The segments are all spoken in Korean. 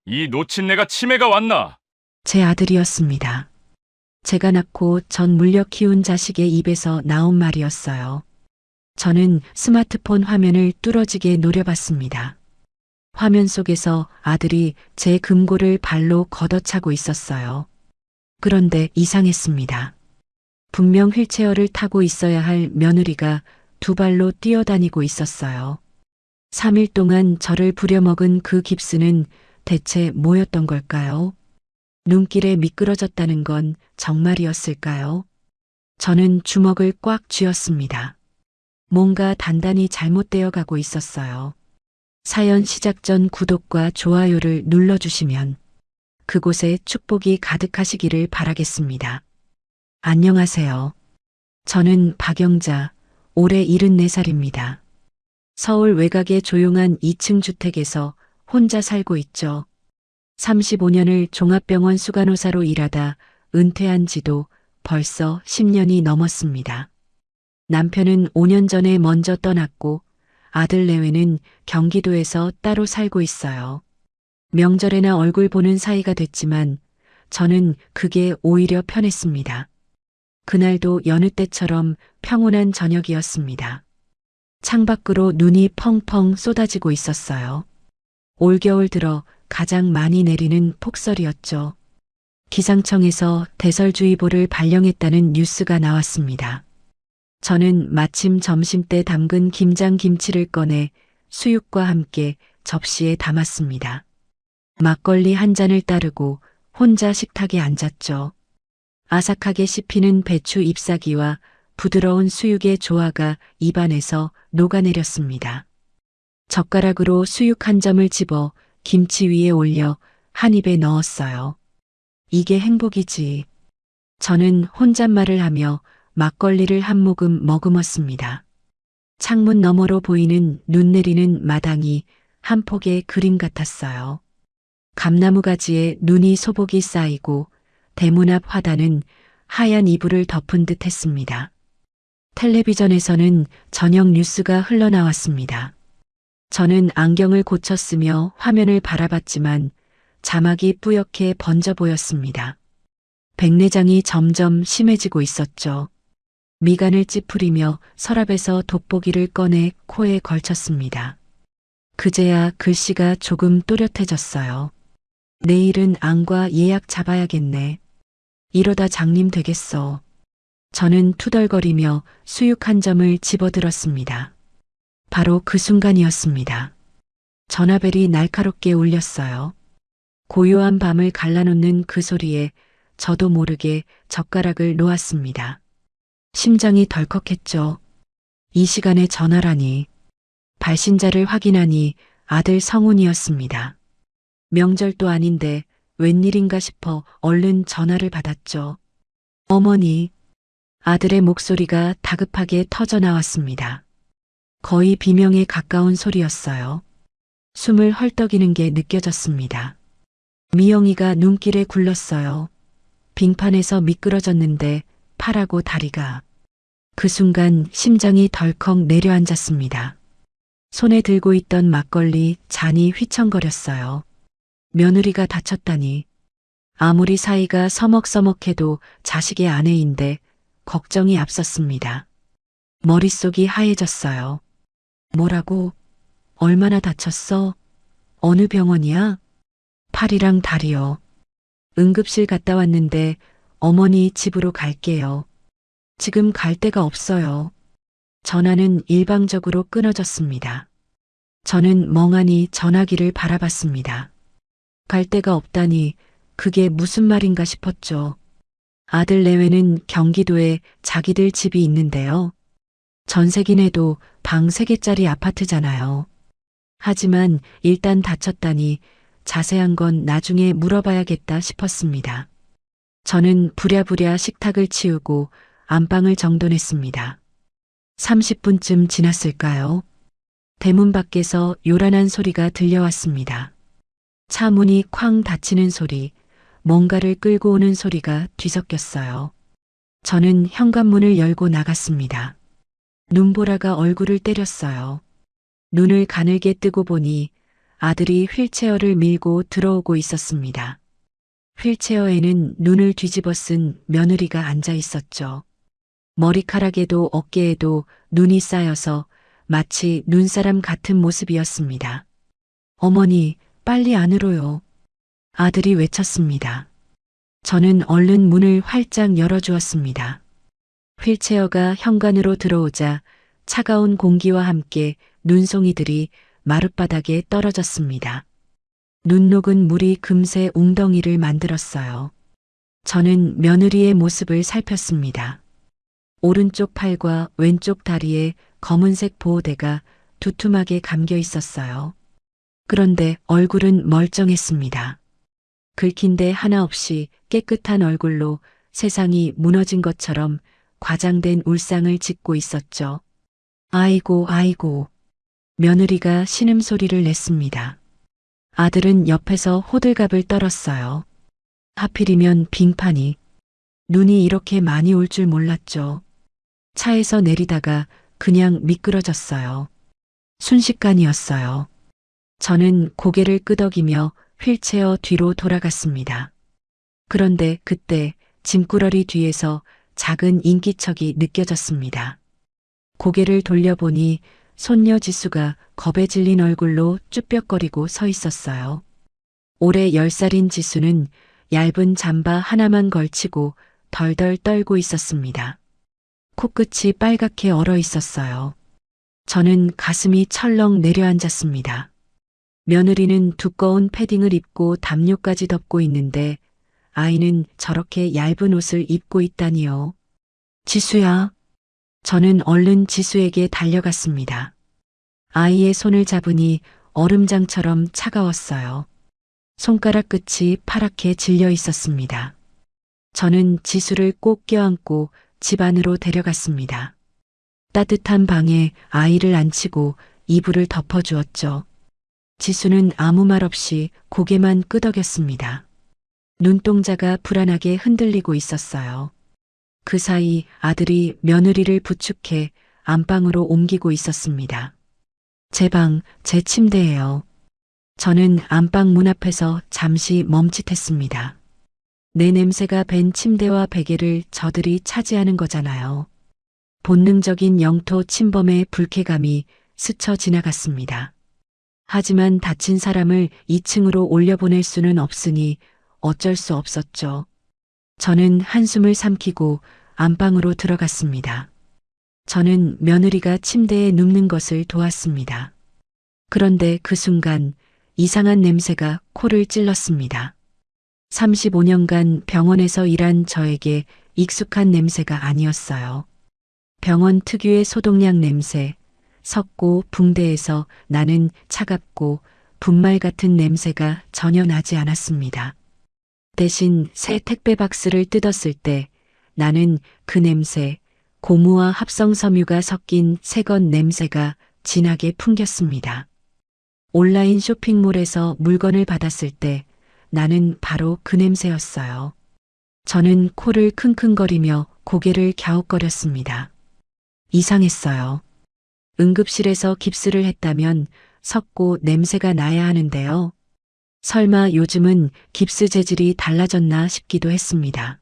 이 노친네가 치매가 왔나? 제 아들이었습니다. 제가 낳고 전 물려 키운 자식의 입에서 나온 말이었어요. 저는 스마트폰 화면을 뚫어지게 노려봤습니다. 화면 속에서 아들이 제 금고를 발로 걷어차고 있었어요. 그런데 이상했습니다. 분명 휠체어를 타고 있어야 할 며느리가 두 발로 뛰어다니고 있었어요. 3일 동안 저를 부려먹은 그 깁스는 대체 뭐였던 걸까요? 눈길에 미끄러졌다는 건 정말이었을까요? 저는 주먹을 꽉 쥐었습니다. 뭔가 단단히 잘못되어 가고 있었어요. 사연 시작 전 구독과 좋아요를 눌러주시면 그곳에 축복이 가득하시기를 바라겠습니다. 안녕하세요. 저는 박영자, 올해 74살입니다. 서울 외곽의 조용한 2층 주택에서 혼자 살고 있죠. 35년을 종합병원 수간호사로 일하다 은퇴한 지도 벌써 10년이 넘었습니다. 남편은 5년 전에 먼저 떠났고 아들 내외는 경기도에서 따로 살고 있어요. 명절에나 얼굴 보는 사이가 됐지만 저는 그게 오히려 편했습니다. 그날도 여느 때처럼 평온한 저녁이었습니다. 창밖으로 눈이 펑펑 쏟아지고 있었어요. 올겨울 들어 가장 많이 내리는 폭설이었죠. 기상청에서 대설주의보를 발령했다는 뉴스가 나왔습니다. 저는 마침 점심때 담근 김장김치를 꺼내 수육과 함께 접시에 담았습니다. 막걸리 한 잔을 따르고 혼자 식탁에 앉았죠. 아삭하게 씹히는 배추 잎사귀와 부드러운 수육의 조화가 입안에서 녹아내렸습니다. 젓가락으로 수육 한 점을 집어 김치 위에 올려 한 입에 넣었어요. 이게 행복이지. 저는 혼잣말을 하며 막걸리를 한 모금 머금었습니다. 창문 너머로 보이는 눈 내리는 마당이 한 폭의 그림 같았어요. 감나무 가지에 눈이 소복이 쌓이고 대문 앞 화단은 하얀 이불을 덮은 듯 했습니다. 텔레비전에서는 저녁 뉴스가 흘러나왔습니다. 저는 안경을 고쳤으며 화면을 바라봤지만 자막이 뿌옇게 번져 보였습니다. 백내장이 점점 심해지고 있었죠. 미간을 찌푸리며 서랍에서 돋보기를 꺼내 코에 걸쳤습니다. 그제야 글씨가 조금 또렷해졌어요. 내일은 안과 예약 잡아야겠네. 이러다 장님 되겠어. 저는 투덜거리며 수육 한 점을 집어들었습니다. 바로 그 순간이었습니다. 전화벨이 날카롭게 울렸어요. 고요한 밤을 갈라놓는 그 소리에 저도 모르게 젓가락을 놓았습니다. 심장이 덜컥했죠. 이 시간에 전화라니. 발신자를 확인하니 아들 성훈이었습니다. 명절도 아닌데 웬일인가 싶어 얼른 전화를 받았죠. 어머니. 아들의 목소리가 다급하게 터져 나왔습니다. 거의 비명에 가까운 소리였어요. 숨을 헐떡이는 게 느껴졌습니다. 미영이가 눈길에 굴렀어요. 빙판에서 미끄러졌는데 팔하고 다리가. 그 순간 심장이 덜컥 내려앉았습니다. 손에 들고 있던 막걸리 잔이 휘청거렸어요. 며느리가 다쳤다니. 아무리 사이가 서먹서먹해도 자식의 아내인데 걱정이 앞섰습니다. 머릿속이 하얘졌어요. 뭐라고? 얼마나 다쳤어? 어느 병원이야? 팔이랑 다리요. 응급실 갔다 왔는데 어머니 집으로 갈게요. 지금 갈 데가 없어요. 전화는 일방적으로 끊어졌습니다. 저는 멍하니 전화기를 바라봤습니다. 갈 데가 없다니 그게 무슨 말인가 싶었죠. 아들 내외는 경기도에 자기들 집이 있는데요. 전세긴 해도 방 3개짜리 아파트잖아요. 하지만 일단 다쳤다니 자세한 건 나중에 물어봐야겠다 싶었습니다. 저는 부랴부랴 식탁을 치우고 안방을 정돈했습니다. 30분쯤 지났을까요? 대문 밖에서 요란한 소리가 들려왔습니다. 차 문이 쾅 닫히는 소리, 뭔가를 끌고 오는 소리가 뒤섞였어요. 저는 현관문을 열고 나갔습니다. 눈보라가 얼굴을 때렸어요. 눈을 가늘게 뜨고 보니 아들이 휠체어를 밀고 들어오고 있었습니다. 휠체어에는 눈을 뒤집어 쓴 며느리가 앉아 있었죠. 머리카락에도 어깨에도 눈이 쌓여서 마치 눈사람 같은 모습이었습니다. 어머니, 빨리 안으로요. 아들이 외쳤습니다. 저는 얼른 문을 활짝 열어주었습니다. 휠체어가 현관으로 들어오자 차가운 공기와 함께 눈송이들이 마룻바닥에 떨어졌습니다. 눈 녹은 물이 금세 웅덩이를 만들었어요. 저는 며느리의 모습을 살폈습니다. 오른쪽 팔과 왼쪽 다리에 검은색 보호대가 두툼하게 감겨 있었어요. 그런데 얼굴은 멀쩡했습니다. 긁힌 데 하나 없이 깨끗한 얼굴로 세상이 무너진 것처럼 과장된 울상을 짓고 있었죠. 아이고, 아이고. 며느리가 신음소리를 냈습니다. 아들은 옆에서 호들갑을 떨었어요. 하필이면 빙판이. 눈이 이렇게 많이 올 줄 몰랐죠. 차에서 내리다가 그냥 미끄러졌어요. 순식간이었어요. 저는 고개를 끄덕이며 휠체어 뒤로 돌아갔습니다. 그런데 그때 짐꾸러리 뒤에서 작은 인기척이 느껴졌습니다. 고개를 돌려보니 손녀 지수가 겁에 질린 얼굴로 쭈뼛거리고 서 있었어요. 올해 10살인 지수는 얇은 잠바 하나만 걸치고 덜덜 떨고 있었습니다. 코끝이 빨갛게 얼어 있었어요. 저는 가슴이 철렁 내려앉았습니다. 며느리는 두꺼운 패딩을 입고 담요까지 덮고 있는데 아이는 저렇게 얇은 옷을 입고 있다니요. 지수야. 저는 얼른 지수에게 달려갔습니다. 아이의 손을 잡으니 얼음장처럼 차가웠어요. 손가락 끝이 파랗게 질려 있었습니다. 저는 지수를 꼭 껴안고 집 안으로 데려갔습니다. 따뜻한 방에 아이를 앉히고 이불을 덮어주었죠. 지수는 아무 말 없이 고개만 끄덕였습니다. 눈동자가 불안하게 흔들리고 있었어요. 그 사이 아들이 며느리를 부축해 안방으로 옮기고 있었습니다. 제 방, 제 침대예요. 저는 안방 문 앞에서 잠시 멈칫했습니다. 내 냄새가 밴 침대와 베개를 저들이 차지하는 거잖아요. 본능적인 영토 침범의 불쾌감이 스쳐 지나갔습니다. 하지만 다친 사람을 2층으로 올려보낼 수는 없으니 어쩔 수 없었죠. 저는 한숨을 삼키고 안방으로 들어갔습니다. 저는 며느리가 침대에 눕는 것을 도왔습니다. 그런데 그 순간 이상한 냄새가 코를 찔렀습니다. 35년간 병원에서 일한 저에게 익숙한 냄새가 아니었어요. 병원 특유의 소독약 냄새, 섞고 붕대에서 나는 차갑고 분말 같은 냄새가 전혀 나지 않았습니다. 대신 새 택배 박스를 뜯었을 때 나는 그 냄새, 고무와 합성 섬유가 섞인 새것 냄새가 진하게 풍겼습니다. 온라인 쇼핑몰에서 물건을 받았을 때 나는 바로 그 냄새였어요. 저는 코를 킁킁거리며 고개를 갸웃거렸습니다. 이상했어요. 응급실에서 깁스를 했다면 섞고 냄새가 나야 하는데요. 설마 요즘은 깁스 재질이 달라졌나 싶기도 했습니다.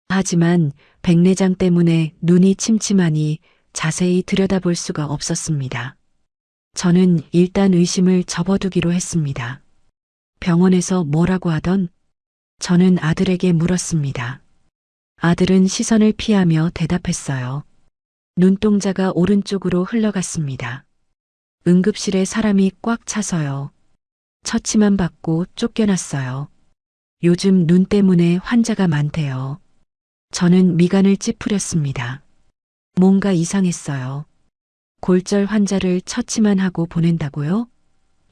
하지만 백내장 때문에 눈이 침침하니 자세히 들여다볼 수가 없었습니다. 저는 일단 의심을 접어두기로 했습니다. 병원에서 뭐라고 하던? 저는 아들에게 물었습니다. 아들은 시선을 피하며 대답했어요. 눈동자가 오른쪽으로 흘러갔습니다. 응급실에 사람이 꽉 차서요. 처치만 받고 쫓겨났어요. 요즘 눈 때문에 환자가 많대요. 저는 미간을 찌푸렸습니다. 뭔가 이상했어요. 골절 환자를 처치만 하고 보낸다고요?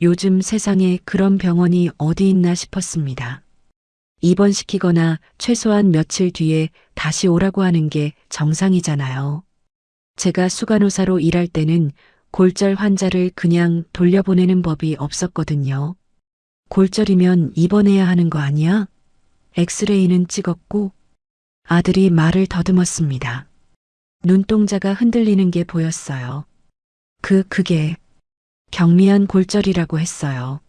요즘 세상에 그런 병원이 어디 있나 싶었습니다. 입원시키거나 최소한 며칠 뒤에 다시 오라고 하는 게 정상이잖아요. 제가 수간호사로 일할 때는 골절 환자를 그냥 돌려보내는 법이 없었거든요. 골절이면 입원해야 하는 거 아니야? 엑스레이는 찍었고. 아들이 말을 더듬었습니다. 눈동자가 흔들리는 게 보였어요. 그게 경미한 골절이라고 했어요.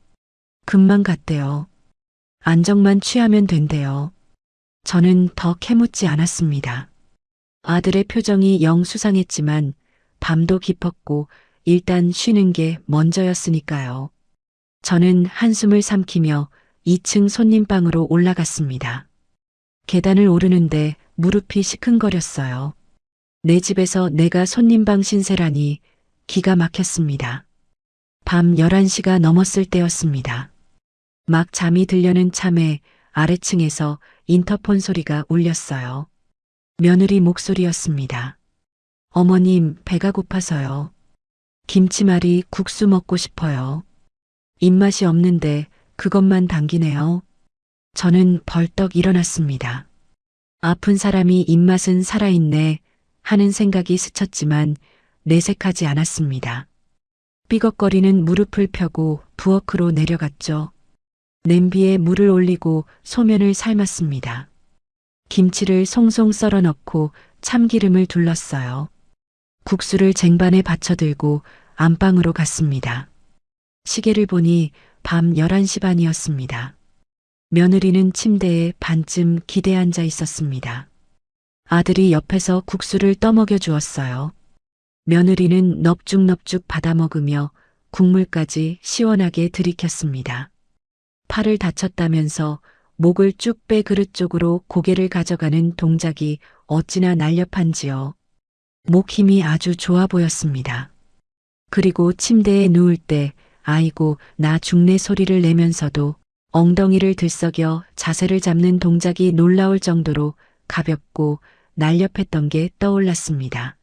금방 갔대요. 안정만 취하면 된대요. 저는 더 캐묻지 않았습니다. 아들의 표정이 영 수상했지만 밤도 깊었고 일단 쉬는 게 먼저였으니까요. 저는 한숨을 삼키며 2층 손님방으로 올라갔습니다. 계단을 오르는데 무릎이 시큰거렸어요. 내 집에서 내가 손님방 신세라니 기가 막혔습니다. 밤 11시가 넘었을 때였습니다. 막 잠이 들려는 참에 아래층에서 인터폰 소리가 울렸어요. 며느리 목소리였습니다. 어머님, 배가 고파서요. 김치말이 국수 먹고 싶어요. 입맛이 없는데 그것만 당기네요. 저는 벌떡 일어났습니다. 아픈 사람이 입맛은 살아있네 하는 생각이 스쳤지만 내색하지 않았습니다. 삐걱거리는 무릎을 펴고 부엌으로 내려갔죠. 냄비에 물을 올리고 소면을 삶았습니다. 김치를 송송 썰어 넣고 참기름을 둘렀어요. 국수를 쟁반에 받쳐들고 안방으로 갔습니다. 시계를 보니 밤 11시 반이었습니다. 며느리는 침대에 반쯤 기대 앉아 있었습니다. 아들이 옆에서 국수를 떠먹여 주었어요. 며느리는 넙죽넙죽 받아먹으며 국물까지 시원하게 들이켰습니다. 팔을 다쳤다면서 목을 쭉 빼 그릇 쪽으로 고개를 가져가는 동작이 어찌나 날렵한지요. 목 힘이 아주 좋아 보였습니다. 그리고 침대에 누울 때 아이고 나 죽네 소리를 내면서도 엉덩이를 들썩여 자세를 잡는 동작이 놀라울 정도로 가볍고 날렵했던 게 떠올랐습니다.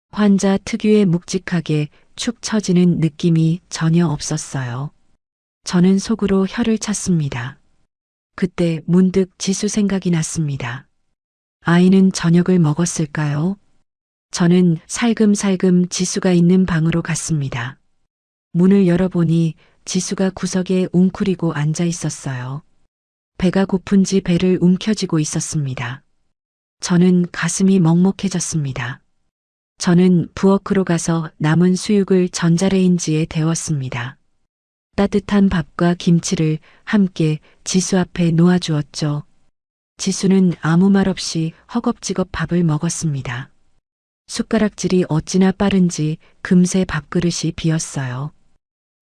환자 특유의 묵직하게 축 처지는 느낌이 전혀 없었어요. 저는 속으로 혀를 찼습니다. 그때 문득 지수 생각이 났습니다. 아이는 저녁을 먹었을까요? 저는 살금살금 지수가 있는 방으로 갔습니다. 문을 열어보니 지수가 구석에 웅크리고 앉아 있었어요. 배가 고픈지 배를 움켜쥐고 있었습니다. 저는 가슴이 먹먹해졌습니다. 저는 부엌으로 가서 남은 수육을 전자레인지에 데웠습니다. 따뜻한 밥과 김치를 함께 지수 앞에 놓아주었죠. 지수는 아무 말 없이 허겁지겁 밥을 먹었습니다. 숟가락질이 어찌나 빠른지 금세 밥그릇이 비었어요.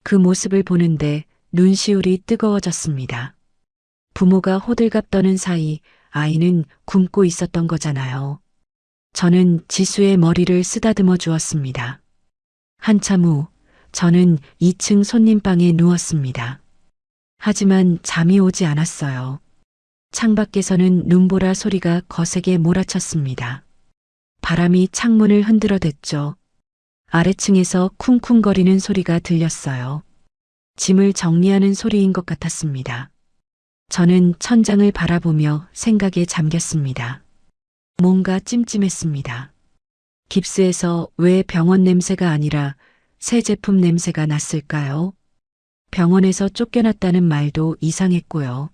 그 모습을 보는데 눈시울이 뜨거워졌습니다. 부모가 호들갑 떠는 사이 아이는 굶고 있었던 거잖아요. 저는 지수의 머리를 쓰다듬어 주었습니다. 한참 후 저는 2층 손님방에 누웠습니다. 하지만 잠이 오지 않았어요. 창밖에서는 눈보라 소리가 거세게 몰아쳤습니다. 바람이 창문을 흔들어댔죠. 아래층에서 쿵쿵거리는 소리가 들렸어요. 짐을 정리하는 소리인 것 같았습니다. 저는 천장을 바라보며 생각에 잠겼습니다. 뭔가 찜찜했습니다. 깁스에서 왜 병원 냄새가 아니라 새 제품 냄새가 났을까요? 병원에서 쫓겨났다는 말도 이상했고요.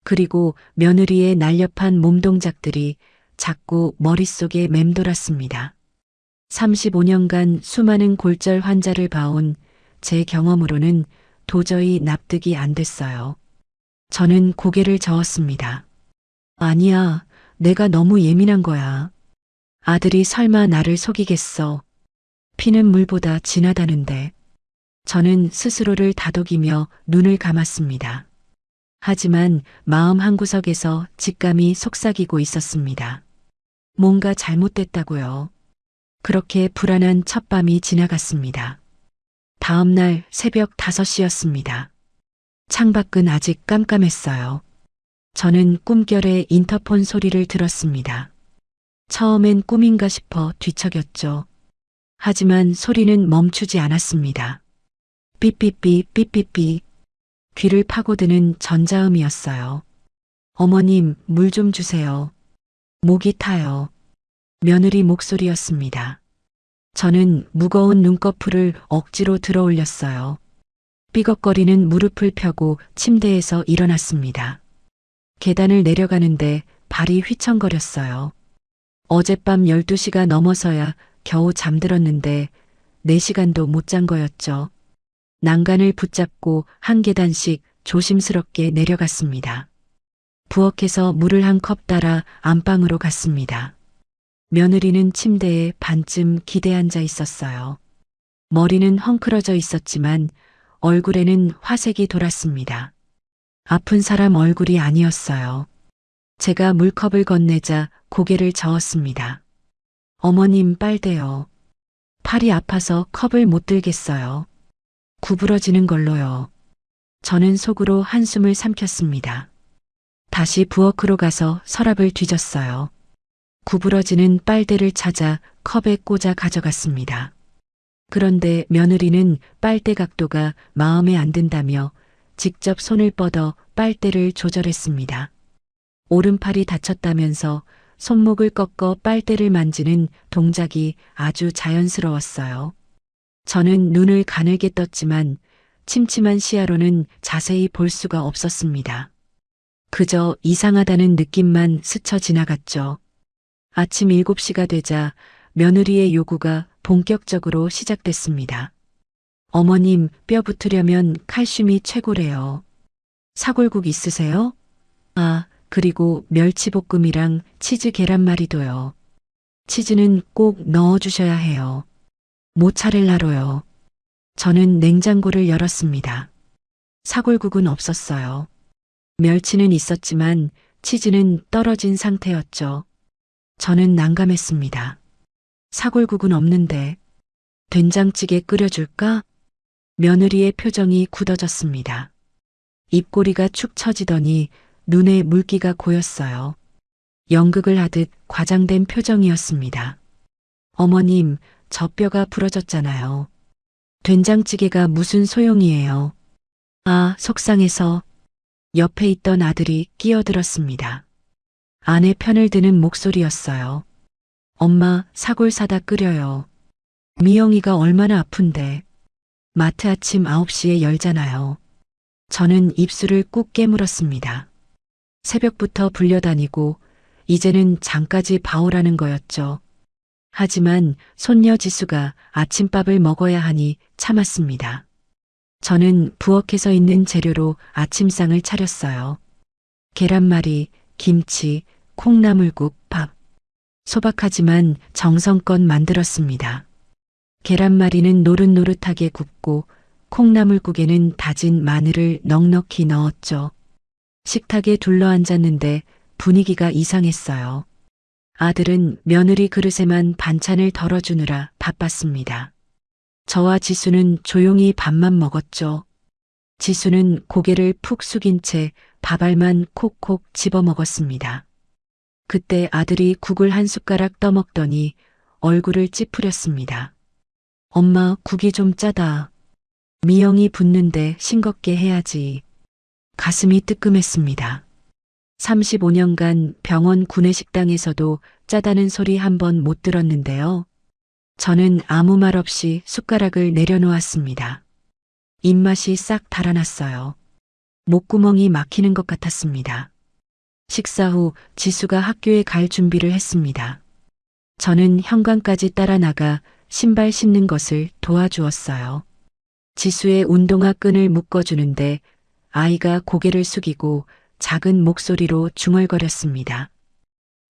그리고 며느리의 날렵한 몸동작들이 자꾸 머릿속에 맴돌았습니다. 35년간 수많은 골절 환자를 봐온 제 경험으로는 도저히 납득이 안 됐어요. 저는 고개를 저었습니다. 아니야, 내가 너무 예민한 거야. 아들이 설마 나를 속이겠어. 피는 물보다 진하다는데. 저는 스스로를 다독이며 눈을 감았습니다. 하지만 마음 한구석에서 직감이 속삭이고 있었습니다. 뭔가 잘못됐다고요. 그렇게 불안한 첫밤이 지나갔습니다. 다음 날 새벽 5시였습니다. 창밖은 아직 깜깜했어요. 저는 꿈결에 인터폰 소리를 들었습니다. 처음엔 꿈인가 싶어 뒤척였죠. 하지만 소리는 멈추지 않았습니다. 삐삐삐 삐삐삐. 귀를 파고드는 전자음이었어요. 어머님, 물 좀 주세요. 목이 타요. 며느리 목소리였습니다. 저는 무거운 눈꺼풀을 억지로 들어 올렸어요. 삐걱거리는 무릎을 펴고 침대에서 일어났습니다. 계단을 내려가는데 발이 휘청거렸어요. 어젯밤 12시가 넘어서야 겨우 잠들었는데 4시간도 못 잔 거였죠. 난간을 붙잡고 한 계단씩 조심스럽게 내려갔습니다. 부엌에서 물을 한 컵 따라 안방으로 갔습니다. 며느리는 침대에 반쯤 기대 앉아 있었어요. 머리는 헝클어져 있었지만 얼굴에는 화색이 돌았습니다. 아픈 사람 얼굴이 아니었어요. 제가 물컵을 건네자 고개를 저었습니다. 어머님 빨대요. 팔이 아파서 컵을 못 들겠어요. 구부러지는 걸로요. 저는 속으로 한숨을 삼켰습니다. 다시 부엌으로 가서 서랍을 뒤졌어요. 구부러지는 빨대를 찾아 컵에 꽂아 가져갔습니다. 그런데 며느리는 빨대 각도가 마음에 안 든다며 직접 손을 뻗어 빨대를 조절했습니다. 오른팔이 다쳤다면서 손목을 꺾어 빨대를 만지는 동작이 아주 자연스러웠어요. 저는 눈을 가늘게 떴지만 침침한 시야로는 자세히 볼 수가 없었습니다. 그저 이상하다는 느낌만 스쳐 지나갔죠. 아침 7시가 되자 며느리의 요구가 본격적으로 시작됐습니다. 어머님, 뼈 붙으려면 칼슘이 최고래요. 사골국 있으세요? 아, 그리고 멸치볶음이랑 치즈 계란말이도요. 치즈는 꼭 넣어주셔야 해요. 모차렐라로요. 저는 냉장고를 열었습니다. 사골국은 없었어요. 멸치는 있었지만 치즈는 떨어진 상태였죠. 저는 난감했습니다. 사골국은 없는데 된장찌개 끓여줄까? 며느리의 표정이 굳어졌습니다. 입꼬리가 축 처지더니 눈에 물기가 고였어요. 연극을 하듯 과장된 표정이었습니다. 어머님, 저 뼈가 부러졌잖아요. 된장찌개가 무슨 소용이에요. 아, 속상해서. 옆에 있던 아들이 끼어들었습니다. 아내 편을 드는 목소리였어요. 엄마, 사골 사다 끓여요. 미영이가 얼마나 아픈데. 마트 아침 9시에 열잖아요. 저는 입술을 꾹 깨물었습니다. 새벽부터 불려다니고 이제는 장까지 봐오라는 거였죠. 하지만 손녀 지수가 아침밥을 먹어야 하니 참았습니다. 저는 부엌에서 있는 재료로 아침상을 차렸어요. 계란말이, 김치, 콩나물국, 밥. 소박하지만 정성껏 만들었습니다. 계란말이는 노릇노릇하게 굽고 콩나물국에는 다진 마늘을 넉넉히 넣었죠. 식탁에 둘러앉았는데 분위기가 이상했어요. 아들은 며느리 그릇에만 반찬을 덜어주느라 바빴습니다. 저와 지수는 조용히 밥만 먹었죠. 지수는 고개를 푹 숙인 채 밥알만 콕콕 집어 먹었습니다. 그때 아들이 국을 한 숟가락 떠먹더니 얼굴을 찌푸렸습니다. 엄마, 국이 좀 짜다. 미영이 붓는데 싱겁게 해야지. 가슴이 뜨끔했습니다. 35년간 병원 구내식당에서도 짜다는 소리 한 번 못 들었는데요. 저는 아무 말 없이 숟가락을 내려놓았습니다. 입맛이 싹 달아났어요. 목구멍이 막히는 것 같았습니다. 식사 후 지수가 학교에 갈 준비를 했습니다. 저는 현관까지 따라 나가 신발 신는 것을 도와주었어요. 지수의 운동화 끈을 묶어주는데 아이가 고개를 숙이고 작은 목소리로 중얼거렸습니다.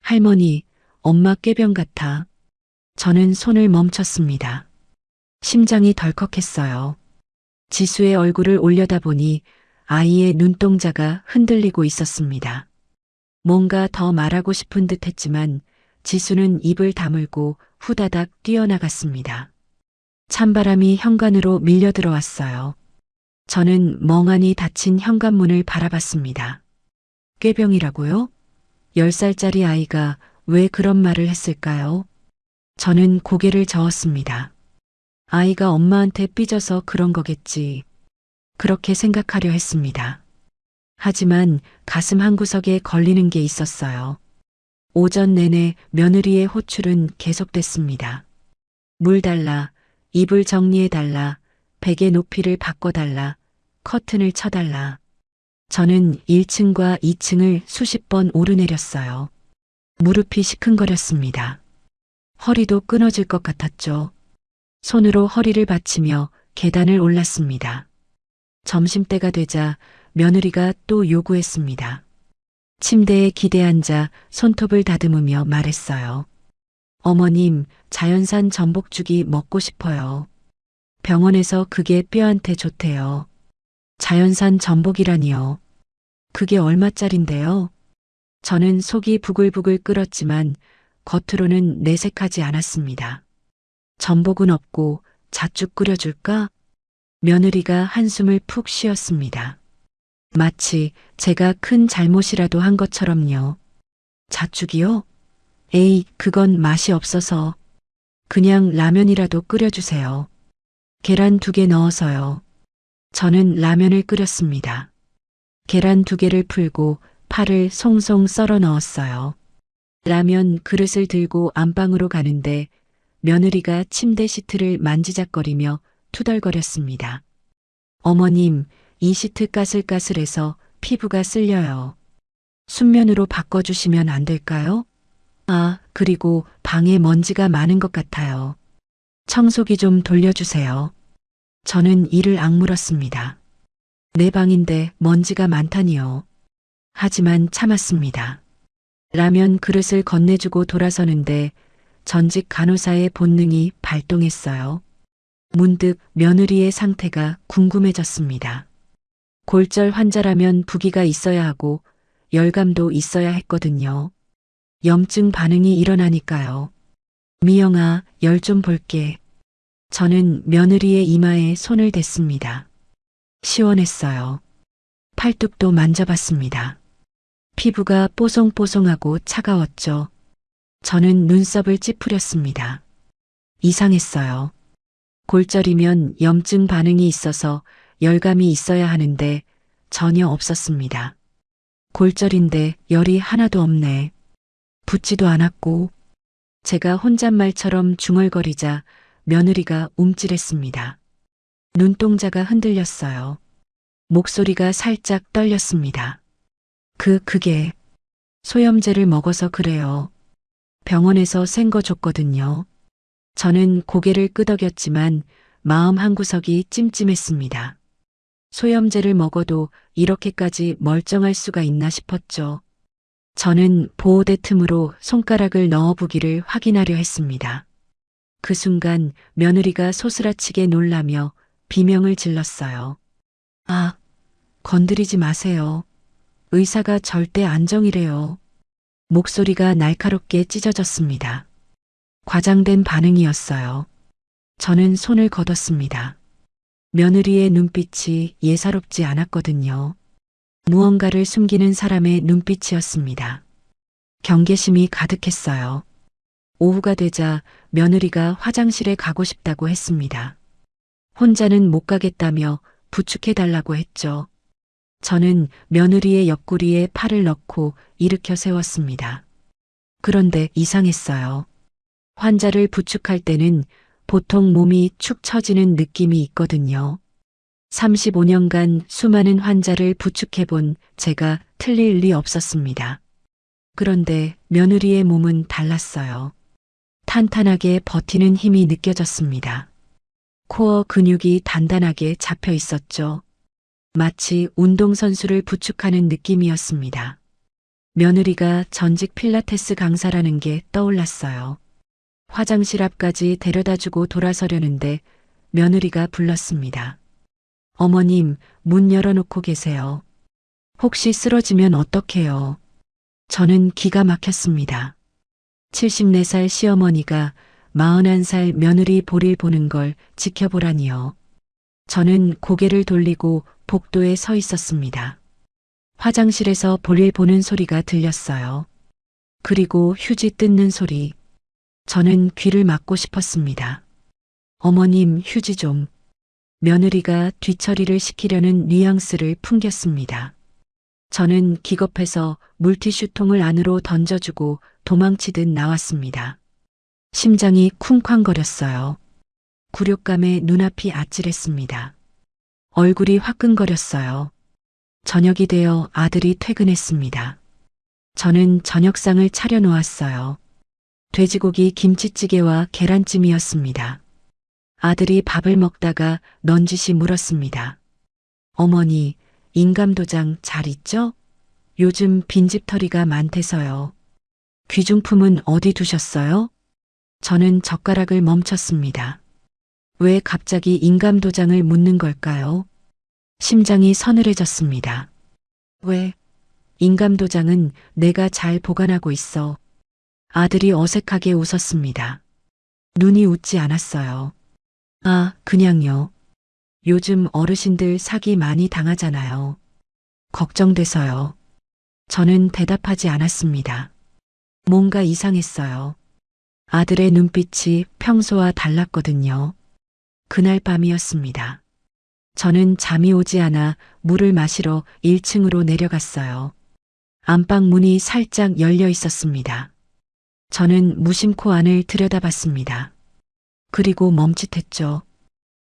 할머니, 엄마 꾀병 같아. 저는 손을 멈췄습니다. 심장이 덜컥했어요. 지수의 얼굴을 올려다보니 아이의 눈동자가 흔들리고 있었습니다. 뭔가 더 말하고 싶은 듯 했지만 지수는 입을 다물고 후다닥 뛰어나갔습니다. 찬바람이 현관으로 밀려 들어왔어요. 저는 멍하니 닫힌 현관문을 바라봤습니다. 꾀병이라고요? 10살짜리 아이가 왜 그런 말을 했을까요? 저는 고개를 저었습니다. 아이가 엄마한테 삐져서 그런 거겠지. 그렇게 생각하려 했습니다. 하지만 가슴 한구석에 걸리는 게 있었어요. 오전 내내 며느리의 호출은 계속됐습니다. 물 달라, 이불 정리해달라, 베개 높이를 바꿔달라, 커튼을 쳐달라. 저는 1층과 2층을 수십 번 오르내렸어요. 무릎이 시큰거렸습니다. 허리도 끊어질 것 같았죠. 손으로 허리를 받치며 계단을 올랐습니다. 점심때가 되자 며느리가 또 요구했습니다. 침대에 기대앉아 손톱을 다듬으며 말했어요. 어머님, 자연산 전복죽이 먹고 싶어요. 병원에서 그게 뼈한테 좋대요. 자연산 전복이라니요. 그게 얼마짜린데요? 저는 속이 부글부글 끓었지만 겉으로는 내색하지 않았습니다. 전복은 없고 잣죽 끓여줄까? 며느리가 한숨을 푹 쉬었습니다. 마치 제가 큰 잘못이라도 한 것처럼요. 잣죽이요? 에이, 그건 맛이 없어서. 그냥 라면이라도 끓여주세요. 계란 2개 넣어서요. 저는 라면을 끓였습니다. 계란 2개를 풀고 파를 송송 썰어 넣었어요. 라면 그릇을 들고 안방으로 가는데 며느리가 침대 시트를 만지작거리며 투덜거렸습니다. 어머님, 이 시트 까슬까슬해서 피부가 쓸려요. 순면으로 바꿔주시면 안 될까요? 아, 그리고 방에 먼지가 많은 것 같아요. 청소기 좀 돌려주세요. 저는 이를 악물었습니다. 내 방인데 먼지가 많다니요. 하지만 참았습니다. 라면 그릇을 건네주고 돌아서는데 전직 간호사의 본능이 발동했어요. 문득 며느리의 상태가 궁금해졌습니다. 골절 환자라면 부기가 있어야 하고 열감도 있어야 했거든요. 염증 반응이 일어나니까요. 미영아, 열 좀 볼게. 저는 며느리의 이마에 손을 댔습니다. 시원했어요. 팔뚝도 만져봤습니다. 피부가 뽀송뽀송하고 차가웠죠. 저는 눈썹을 찌푸렸습니다. 이상했어요. 골절이면 염증 반응이 있어서 열감이 있어야 하는데 전혀 없었습니다. 골절인데 열이 하나도 없네. 붓지도 않았고. 제가 혼잣말처럼 중얼거리자 며느리가 움찔했습니다. 눈동자가 흔들렸어요. 목소리가 살짝 떨렸습니다. 그게 소염제를 먹어서 그래요. 병원에서 센 거 줬거든요. 저는 고개를 끄덕였지만 마음 한구석이 찜찜했습니다. 소염제를 먹어도 이렇게까지 멀쩡할 수가 있나 싶었죠. 저는 보호대 틈으로 손가락을 넣어보기를 확인하려 했습니다. 그 순간 며느리가 소스라치게 놀라며 비명을 질렀어요. 아, 건드리지 마세요. 의사가 절대 안정이래요. 목소리가 날카롭게 찢어졌습니다. 과장된 반응이었어요. 저는 손을 걷었습니다. 며느리의 눈빛이 예사롭지 않았거든요. 무언가를 숨기는 사람의 눈빛이었습니다. 경계심이 가득했어요. 오후가 되자 며느리가 화장실에 가고 싶다고 했습니다. 혼자는 못 가겠다며 부축해달라고 했죠. 저는 며느리의 옆구리에 팔을 넣고 일으켜 세웠습니다. 그런데 이상했어요. 환자를 부축할 때는 보통 몸이 축 처지는 느낌이 있거든요. 35년간 수많은 환자를 부축해본 제가 틀릴 리 없었습니다. 그런데 며느리의 몸은 달랐어요. 탄탄하게 버티는 힘이 느껴졌습니다. 코어 근육이 단단하게 잡혀 있었죠. 마치 운동선수를 부축하는 느낌이었습니다. 며느리가 전직 필라테스 강사라는 게 떠올랐어요. 화장실 앞까지 데려다주고 돌아서려는데 며느리가 불렀습니다. 어머님, 문 열어놓고 계세요. 혹시 쓰러지면 어떡해요? 저는 기가 막혔습니다. 74살 시어머니가 41살 며느리 볼일 보는 걸 지켜보라니요. 저는 고개를 돌리고 복도에 서 있었습니다. 화장실에서 볼일 보는 소리가 들렸어요. 그리고 휴지 뜯는 소리. 저는 귀를 막고 싶었습니다. 어머님, 휴지 좀. 며느리가 뒤처리를 시키려는 뉘앙스를 풍겼습니다. 저는 기겁해서 물티슈통을 안으로 던져주고 도망치듯 나왔습니다. 심장이 쿵쾅거렸어요. 굴욕감에 눈앞이 아찔했습니다. 얼굴이 화끈거렸어요. 저녁이 되어 아들이 퇴근했습니다. 저는 저녁상을 차려놓았어요. 돼지고기 김치찌개와 계란찜이었습니다. 아들이 밥을 먹다가 넌지시 물었습니다. 어머니, 인감도장 잘 있죠? 요즘 빈집털이가 많대서요. 귀중품은 어디 두셨어요? 저는 젓가락을 멈췄습니다. 왜 갑자기 인감도장을 묻는 걸까요? 심장이 서늘해졌습니다. 왜? 인감도장은 내가 잘 보관하고 있어. 아들이 어색하게 웃었습니다. 눈이 웃지 않았어요. 아, 그냥요. 요즘 어르신들 사기 많이 당하잖아요. 걱정돼서요. 저는 대답하지 않았습니다. 뭔가 이상했어요. 아들의 눈빛이 평소와 달랐거든요. 그날 밤이었습니다. 저는 잠이 오지 않아 물을 마시러 1층으로 내려갔어요. 안방 문이 살짝 열려 있었습니다. 저는 무심코 안을 들여다봤습니다. 그리고 멈칫했죠.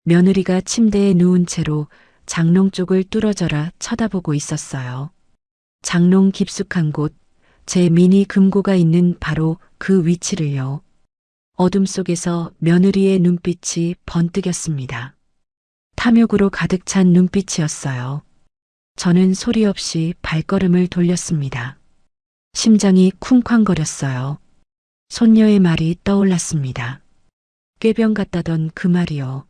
며느리가 침대에 누운 채로 장롱 쪽을 뚫어져라 쳐다보고 있었어요. 장롱 깊숙한 곳, 제 미니 금고가 있는 바로 그 위치를요. 어둠 속에서 며느리의 눈빛이 번뜩였습니다. 탐욕으로 가득 찬 눈빛이었어요. 저는 소리 없이 발걸음을 돌렸습니다. 심장이 쿵쾅거렸어요. 손녀의 말이 떠올랐습니다. 꾀병 같다던 그 말이요.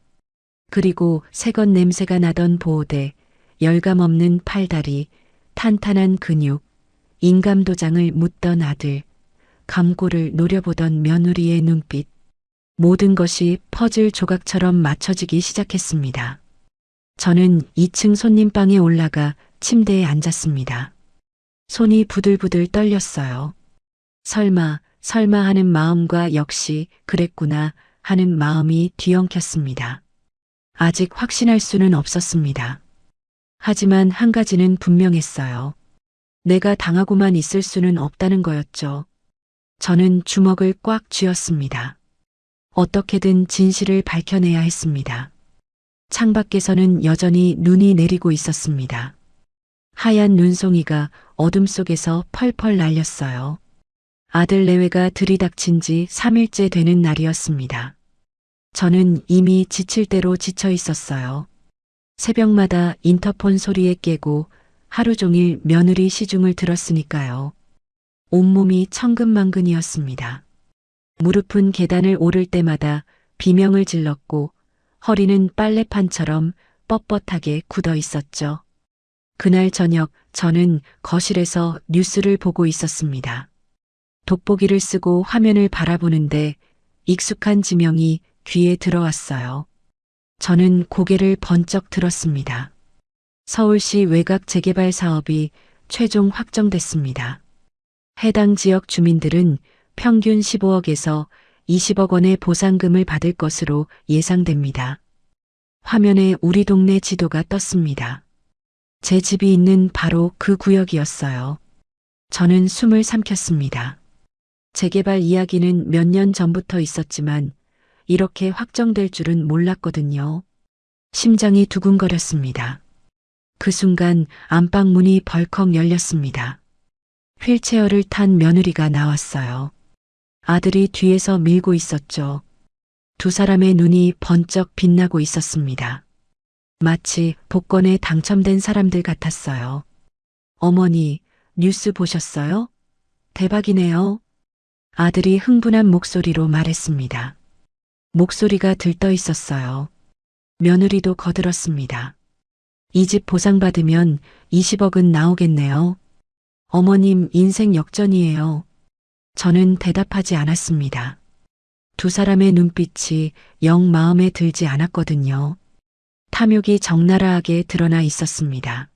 그리고 새것 냄새가 나던 보호대, 열감 없는 팔다리, 탄탄한 근육, 인감도장을 묻던 아들, 감고를 노려보던 며느리의 눈빛. 모든 것이 퍼즐 조각처럼 맞춰지기 시작했습니다. 저는 2층 손님방에 올라가 침대에 앉았습니다. 손이 부들부들 떨렸어요. 설마 하는 마음과 역시 그랬구나 하는 마음이 뒤엉켰습니다. 아직 확신할 수는 없었습니다. 하지만 한 가지는 분명했어요. 내가 당하고만 있을 수는 없다는 거였죠. 저는 주먹을 꽉 쥐었습니다. 어떻게든 진실을 밝혀내야 했습니다. 창밖에서는 여전히 눈이 내리고 있었습니다. 하얀 눈송이가 어둠 속에서 펄펄 날렸어요. 아들 내외가 들이닥친 지 3일째 되는 날이었습니다. 저는 이미 지칠 대로 지쳐 있었어요. 새벽마다 인터폰 소리에 깨고 하루 종일 며느리 시중을 들었으니까요. 온몸이 천근만근이었습니다. 무릎은 계단을 오를 때마다 비명을 질렀고 허리는 빨래판처럼 뻣뻣하게 굳어 있었죠. 그날 저녁 저는 거실에서 뉴스를 보고 있었습니다. 돋보기를 쓰고 화면을 바라보는데 익숙한 지명이 귀에 들어왔어요. 저는 고개를 번쩍 들었습니다. 서울시 외곽 재개발 사업이 최종 확정됐습니다. 해당 지역 주민들은 평균 15억에서 20억 원의 보상금을 받을 것으로 예상됩니다. 화면에 우리 동네 지도가 떴습니다. 제 집이 있는 바로 그 구역이었어요. 저는 숨을 삼켰습니다. 재개발 이야기는 몇 년 전부터 있었지만 이렇게 확정될 줄은 몰랐거든요. 심장이 두근거렸습니다. 그 순간 안방 문이 벌컥 열렸습니다. 휠체어를 탄 며느리가 나왔어요. 아들이 뒤에서 밀고 있었죠. 두 사람의 눈이 번쩍 빛나고 있었습니다. 마치 복권에 당첨된 사람들 같았어요. 어머니, 뉴스 보셨어요? 대박이네요. 아들이 흥분한 목소리로 말했습니다. 목소리가 들떠 있었어요. 며느리도 거들었습니다. 이 집 보상받으면 20억은 나오겠네요. 어머님 인생 역전이에요. 저는 대답하지 않았습니다. 두 사람의 눈빛이 영 마음에 들지 않았거든요. 탐욕이 적나라하게 드러나 있었습니다.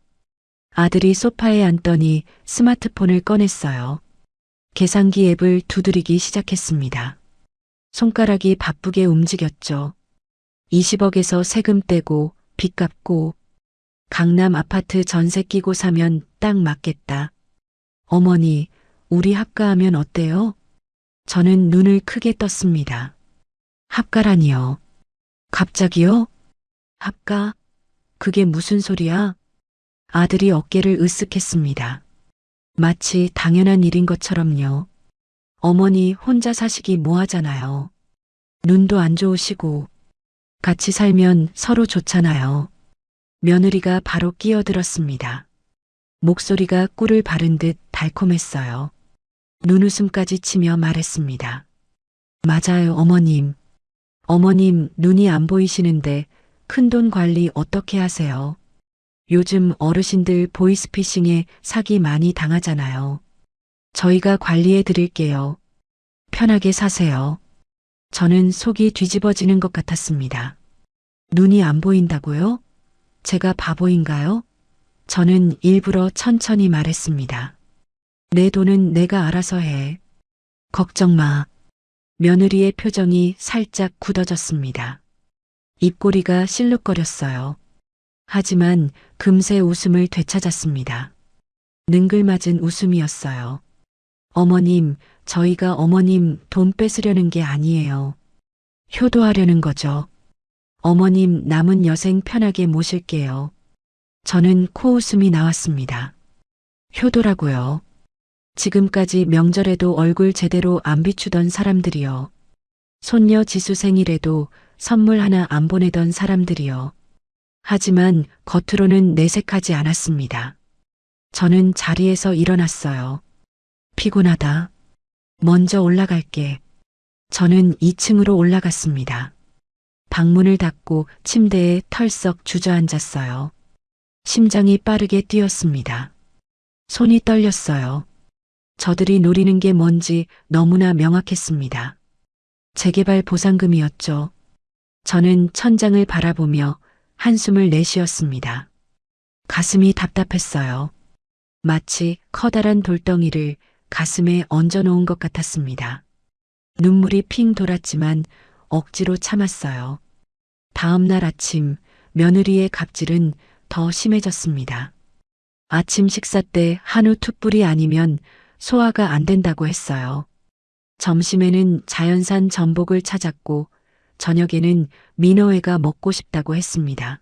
아들이 소파에 앉더니 스마트폰을 꺼냈어요. 계산기 앱을 두드리기 시작했습니다. 손가락이 바쁘게 움직였죠. 20억에서 세금 떼고 빚 갚고 강남 아파트 전세 끼고 사면 딱 맞겠다. 어머니, 우리 합가하면 어때요? 저는 눈을 크게 떴습니다. 합가라니요. 갑자기요? 합가? 그게 무슨 소리야? 아들이 어깨를 으쓱했습니다. 마치 당연한 일인 것처럼요. 어머니 혼자 사시기 뭐하잖아요. 눈도 안 좋으시고 같이 살면 서로 좋잖아요. 며느리가 바로 끼어들었습니다. 목소리가 꿀을 바른 듯 달콤했어요. 눈웃음까지 치며 말했습니다. 맞아요, 어머님. 어머님, 눈이 안 보이시는데 큰돈 관리 어떻게 하세요? 요즘 어르신들 보이스피싱에 사기 많이 당하잖아요. 저희가 관리해 드릴게요. 편하게 사세요. 저는 속이 뒤집어지는 것 같았습니다. 눈이 안 보인다고요? 제가 바보인가요? 저는 일부러 천천히 말했습니다. 내 돈은 내가 알아서 해. 걱정 마. 며느리의 표정이 살짝 굳어졌습니다. 입꼬리가 실룩거렸어요. 하지만 금세 웃음을 되찾았습니다. 능글맞은 웃음이었어요. 어머님, 저희가 어머님 돈 뺏으려는 게 아니에요. 효도하려는 거죠. 어머님 남은 여생 편하게 모실게요. 저는 코웃음이 나왔습니다. 효도라고요. 지금까지 명절에도 얼굴 제대로 안 비추던 사람들이요. 손녀 지수 생일에도 선물 하나 안 보내던 사람들이요. 하지만 겉으로는 내색하지 않았습니다. 저는 자리에서 일어났어요. 피곤하다. 먼저 올라갈게. 저는 2층으로 올라갔습니다. 방문을 닫고 침대에 털썩 주저앉았어요. 심장이 빠르게 뛰었습니다. 손이 떨렸어요. 저들이 노리는 게 뭔지 너무나 명확했습니다. 재개발 보상금이었죠. 저는 천장을 바라보며 한숨을 내쉬었습니다. 가슴이 답답했어요. 마치 커다란 돌덩이를 가슴에 얹어놓은 것 같았습니다. 눈물이 핑 돌았지만 억지로 참았어요. 다음 날 아침 며느리의 갑질은 더 심해졌습니다. 아침 식사 때 한우 툭불이 아니면 소화가 안 된다고 했어요. 점심에는 자연산 전복을 찾았고 저녁에는 민어회가 먹고 싶다고 했습니다.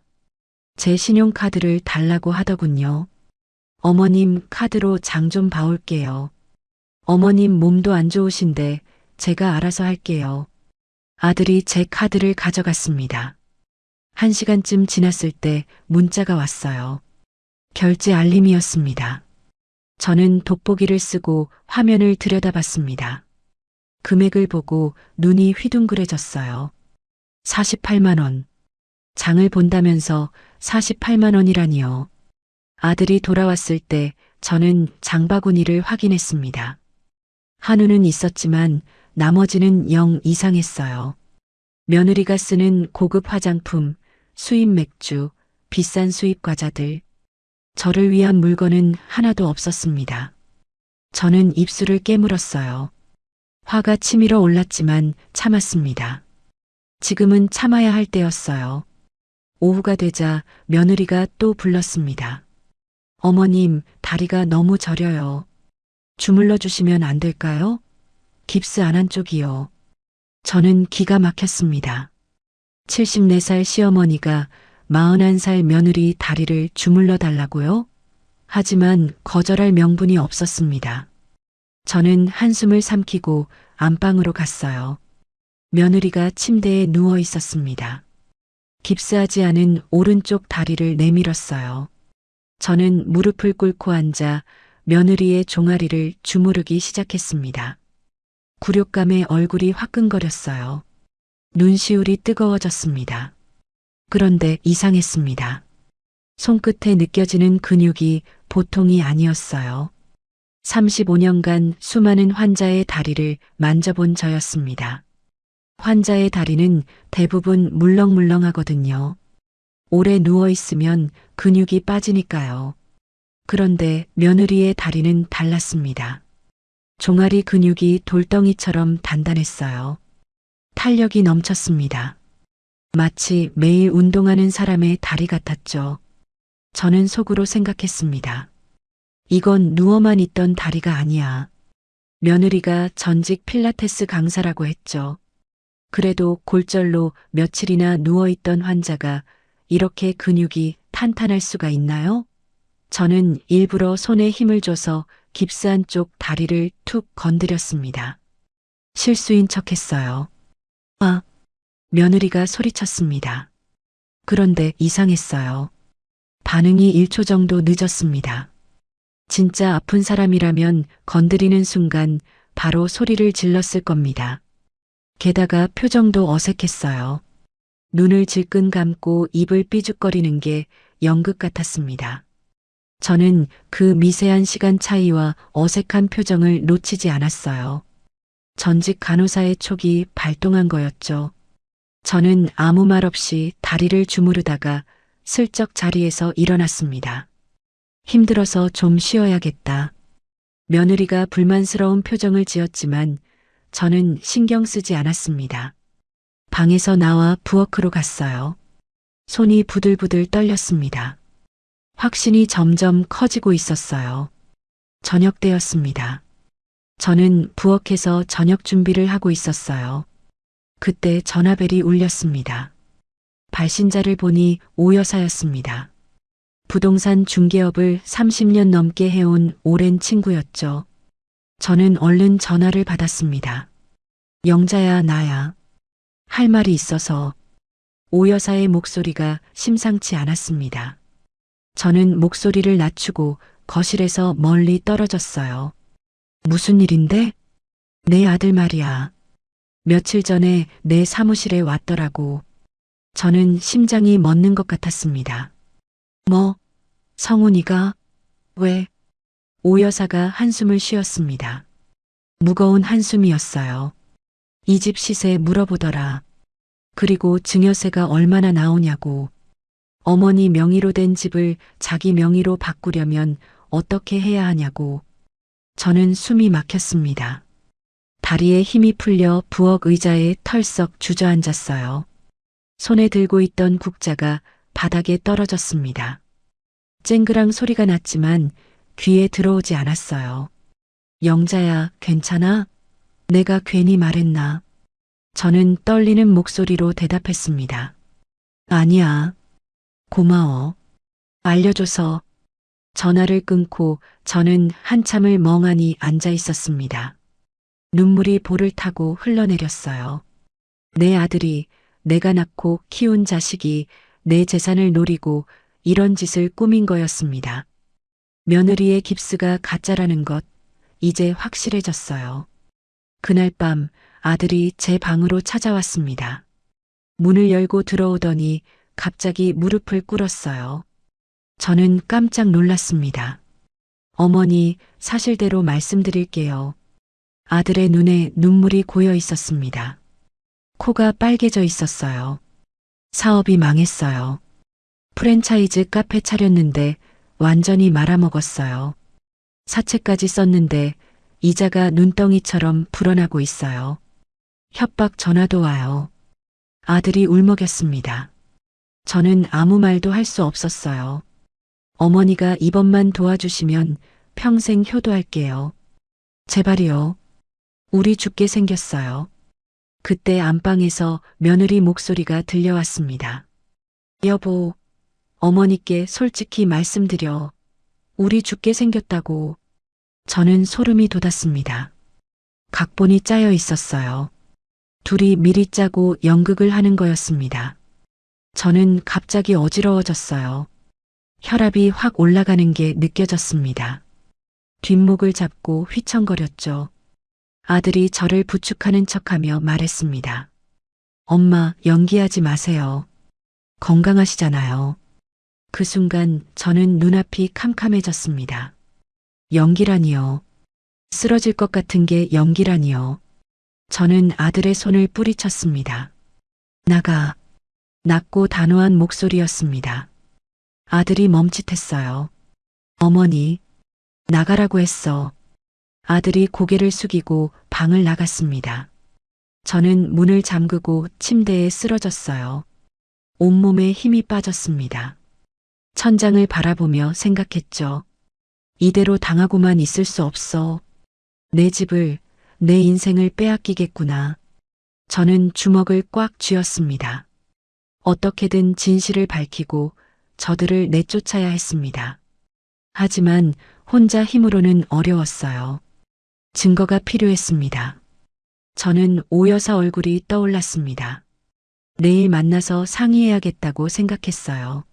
제 신용카드를 달라고 하더군요. 어머님 카드로 장 좀 봐올게요. 어머님 몸도 안 좋으신데 제가 알아서 할게요. 아들이 제 카드를 가져갔습니다. 1시간쯤 지났을 때 문자가 왔어요. 결제 알림이었습니다. 저는 돋보기를 쓰고 화면을 들여다봤습니다. 금액을 보고 눈이 휘둥그레졌어요. 48만 원. 장을 본다면서 48만 원이라니요. 아들이 돌아왔을 때 저는 장바구니를 확인했습니다. 한우는 있었지만 나머지는 영 이상했어요. 며느리가 쓰는 고급 화장품, 수입 맥주, 비싼 수입 과자들. 저를 위한 물건은 하나도 없었습니다. 저는 입술을 깨물었어요. 화가 치밀어 올랐지만 참았습니다. 지금은 참아야 할 때였어요. 오후가 되자 며느리가 또 불렀습니다. 어머님, 다리가 너무 저려요. 주물러 주시면 안 될까요? 깁스 안 한 쪽이요. 저는 기가 막혔습니다. 74살 시어머니가 41살 며느리 다리를 주물러 달라고요? 하지만 거절할 명분이 없었습니다. 저는 한숨을 삼키고 안방으로 갔어요. 며느리가 침대에 누워 있었습니다. 깁스하지 않은 오른쪽 다리를 내밀었어요. 저는 무릎을 꿇고 앉아 며느리의 종아리를 주무르기 시작했습니다. 굴욕감에 얼굴이 화끈거렸어요. 눈시울이 뜨거워졌습니다. 그런데 이상했습니다. 손끝에 느껴지는 근육이 보통이 아니었어요. 35년간 수많은 환자의 다리를 만져본 저였습니다. 환자의 다리는 대부분 물렁물렁하거든요. 오래 누워있으면 근육이 빠지니까요. 그런데 며느리의 다리는 달랐습니다. 종아리 근육이 돌덩이처럼 단단했어요. 탄력이 넘쳤습니다. 마치 매일 운동하는 사람의 다리 같았죠. 저는 속으로 생각했습니다. 이건 누워만 있던 다리가 아니야. 며느리가 전직 필라테스 강사라고 했죠. 그래도 골절로 며칠이나 누워있던 환자가 이렇게 근육이 탄탄할 수가 있나요? 저는 일부러 손에 힘을 줘서 깁스한 쪽 다리를 툭 건드렸습니다. 실수인 척했어요. 아! 며느리가 소리쳤습니다. 그런데 이상했어요. 반응이 1초 정도 늦었습니다. 진짜 아픈 사람이라면 건드리는 순간 바로 소리를 질렀을 겁니다. 게다가 표정도 어색했어요. 눈을 질끈 감고 입을 삐죽거리는 게 연극 같았습니다. 저는 그 미세한 시간 차이와 어색한 표정을 놓치지 않았어요. 전직 간호사의 촉이 발동한 거였죠. 저는 아무 말 없이 다리를 주무르다가 슬쩍 자리에서 일어났습니다. 힘들어서 좀 쉬어야겠다. 며느리가 불만스러운 표정을 지었지만 저는 신경 쓰지 않았습니다. 방에서 나와 부엌으로 갔어요. 손이 부들부들 떨렸습니다. 확신이 점점 커지고 있었어요. 저녁 때였습니다. 저는 부엌에서 저녁 준비를 하고 있었어요. 그때 전화벨이 울렸습니다. 발신자를 보니 오 여사였습니다. 부동산 중개업을 30년 넘게 해온 오랜 친구였죠. 저는 얼른 전화를 받았습니다. 영자야, 나야. 할 말이 있어서. 오 여사의 목소리가 심상치 않았습니다. 저는 목소리를 낮추고 거실에서 멀리 떨어졌어요. 무슨 일인데? 내 아들 말이야. 며칠 전에 내 사무실에 왔더라고. 저는 심장이 멎는 것 같았습니다. 뭐? 성훈이가? 왜? 오 여사가 한숨을 쉬었습니다. 무거운 한숨이었어요. 이 집 시세 물어보더라. 그리고 증여세가 얼마나 나오냐고. 어머니 명의로 된 집을 자기 명의로 바꾸려면 어떻게 해야 하냐고. 저는 숨이 막혔습니다. 다리에 힘이 풀려 부엌 의자에 털썩 주저앉았어요. 손에 들고 있던 국자가 바닥에 떨어졌습니다. 쨍그랑 소리가 났지만 귀에 들어오지 않았어요. 영자야, 괜찮아? 내가 괜히 말했나? 저는 떨리는 목소리로 대답했습니다. 아니야. 고마워. 알려줘서. 전화를 끊고 저는 한참을 멍하니 앉아 있었습니다. 눈물이 볼을 타고 흘러내렸어요. 내 아들이, 내가 낳고 키운 자식이 내 재산을 노리고 이런 짓을 꾸민 거였습니다. 며느리의 깁스가 가짜라는 것, 이제 확실해졌어요. 그날 밤 아들이 제 방으로 찾아왔습니다. 문을 열고 들어오더니 갑자기 무릎을 꿇었어요. 저는 깜짝 놀랐습니다. 어머니, 사실대로 말씀드릴게요. 아들의 눈에 눈물이 고여 있었습니다. 코가 빨개져 있었어요. 사업이 망했어요. 프랜차이즈 카페 차렸는데 완전히 말아먹었어요. 사채까지 썼는데 이자가 눈덩이처럼 불어나고 있어요. 협박 전화도 와요. 아들이 울먹였습니다. 저는 아무 말도 할 수 없었어요. 어머니가 이번만 도와주시면 평생 효도할게요. 제발이요. 우리 죽게 생겼어요. 그때 안방에서 며느리 목소리가 들려왔습니다. 여보, 어머니께 솔직히 말씀드려. 우리 죽게 생겼다고. 저는 소름이 돋았습니다. 각본이 짜여 있었어요. 둘이 미리 짜고 연극을 하는 거였습니다. 저는 갑자기 어지러워졌어요. 혈압이 확 올라가는 게 느껴졌습니다. 뒷목을 잡고 휘청거렸죠. 아들이 저를 부축하는 척하며 말했습니다. 엄마, 연기하지 마세요. 건강하시잖아요. 그 순간 저는 눈앞이 캄캄해졌습니다. 연기라니요. 쓰러질 것 같은 게 연기라니요. 저는 아들의 손을 뿌리쳤습니다. 나가. 낮고 단호한 목소리였습니다. 아들이 멈칫했어요. 어머니, 나가라고 했어. 아들이 고개를 숙이고 방을 나갔습니다. 저는 문을 잠그고 침대에 쓰러졌어요. 온몸에 힘이 빠졌습니다. 천장을 바라보며 생각했죠. 이대로 당하고만 있을 수 없어. 내 집을, 내 인생을 빼앗기겠구나. 저는 주먹을 꽉 쥐었습니다. 어떻게든 진실을 밝히고 저들을 내쫓아야 했습니다. 하지만 혼자 힘으로는 어려웠어요. 증거가 필요했습니다. 저는 오 여사 얼굴이 떠올랐습니다. 내일 만나서 상의해야겠다고 생각했어요.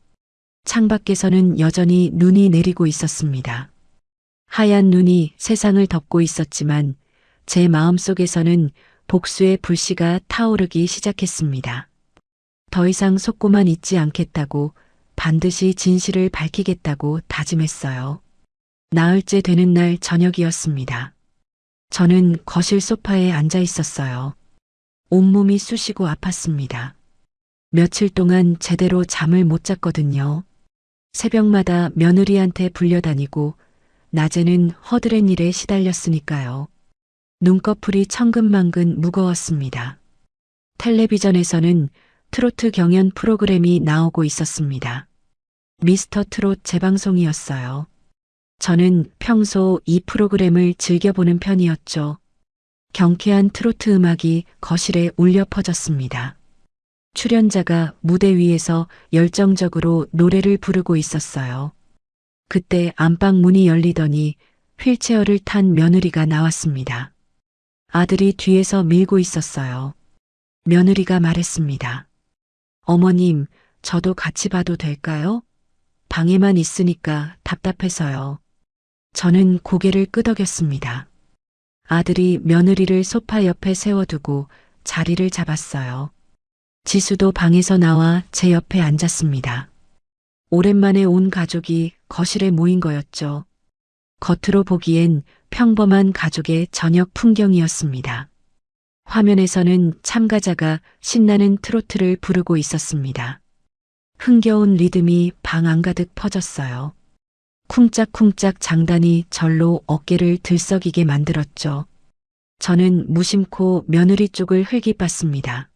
창밖에서는 여전히 눈이 내리고 있었습니다. 하얀 눈이 세상을 덮고 있었지만 제 마음속에서는 복수의 불씨가 타오르기 시작했습니다. 더 이상 속고만 있지 않겠다고, 반드시 진실을 밝히겠다고 다짐했어요. 나흘째 되는 날 저녁이었습니다. 저는 거실 소파에 앉아 있었어요. 온몸이 쑤시고 아팠습니다. 며칠 동안 제대로 잠을 못 잤거든요. 새벽마다 며느리한테 불려다니고 낮에는 허드렛 일에 시달렸으니까요. 눈꺼풀이 천근만근 무거웠습니다. 텔레비전에서는 트로트 경연 프로그램이 나오고 있었습니다. 미스터 트롯 재방송이었어요. 저는 평소 이 프로그램을 즐겨보는 편이었죠. 경쾌한 트로트 음악이 거실에 울려 퍼졌습니다. 출연자가 무대 위에서 열정적으로 노래를 부르고 있었어요. 그때 안방 문이 열리더니 휠체어를 탄 며느리가 나왔습니다. 아들이 뒤에서 밀고 있었어요. 며느리가 말했습니다. 어머님, 저도 같이 봐도 될까요? 방에만 있으니까 답답해서요. 저는 고개를 끄덕였습니다. 아들이 며느리를 소파 옆에 세워두고 자리를 잡았어요. 지수도 방에서 나와 제 옆에 앉았습니다. 오랜만에 온 가족이 거실에 모인 거였죠. 겉으로 보기엔 평범한 가족의 저녁 풍경이었습니다. 화면에서는 참가자가 신나는 트로트를 부르고 있었습니다. 흥겨운 리듬이 방 안가득 퍼졌어요. 쿵짝쿵짝 장단이 절로 어깨를 들썩이게 만들었죠. 저는 무심코 며느리 쪽을 흘깃봤습니다.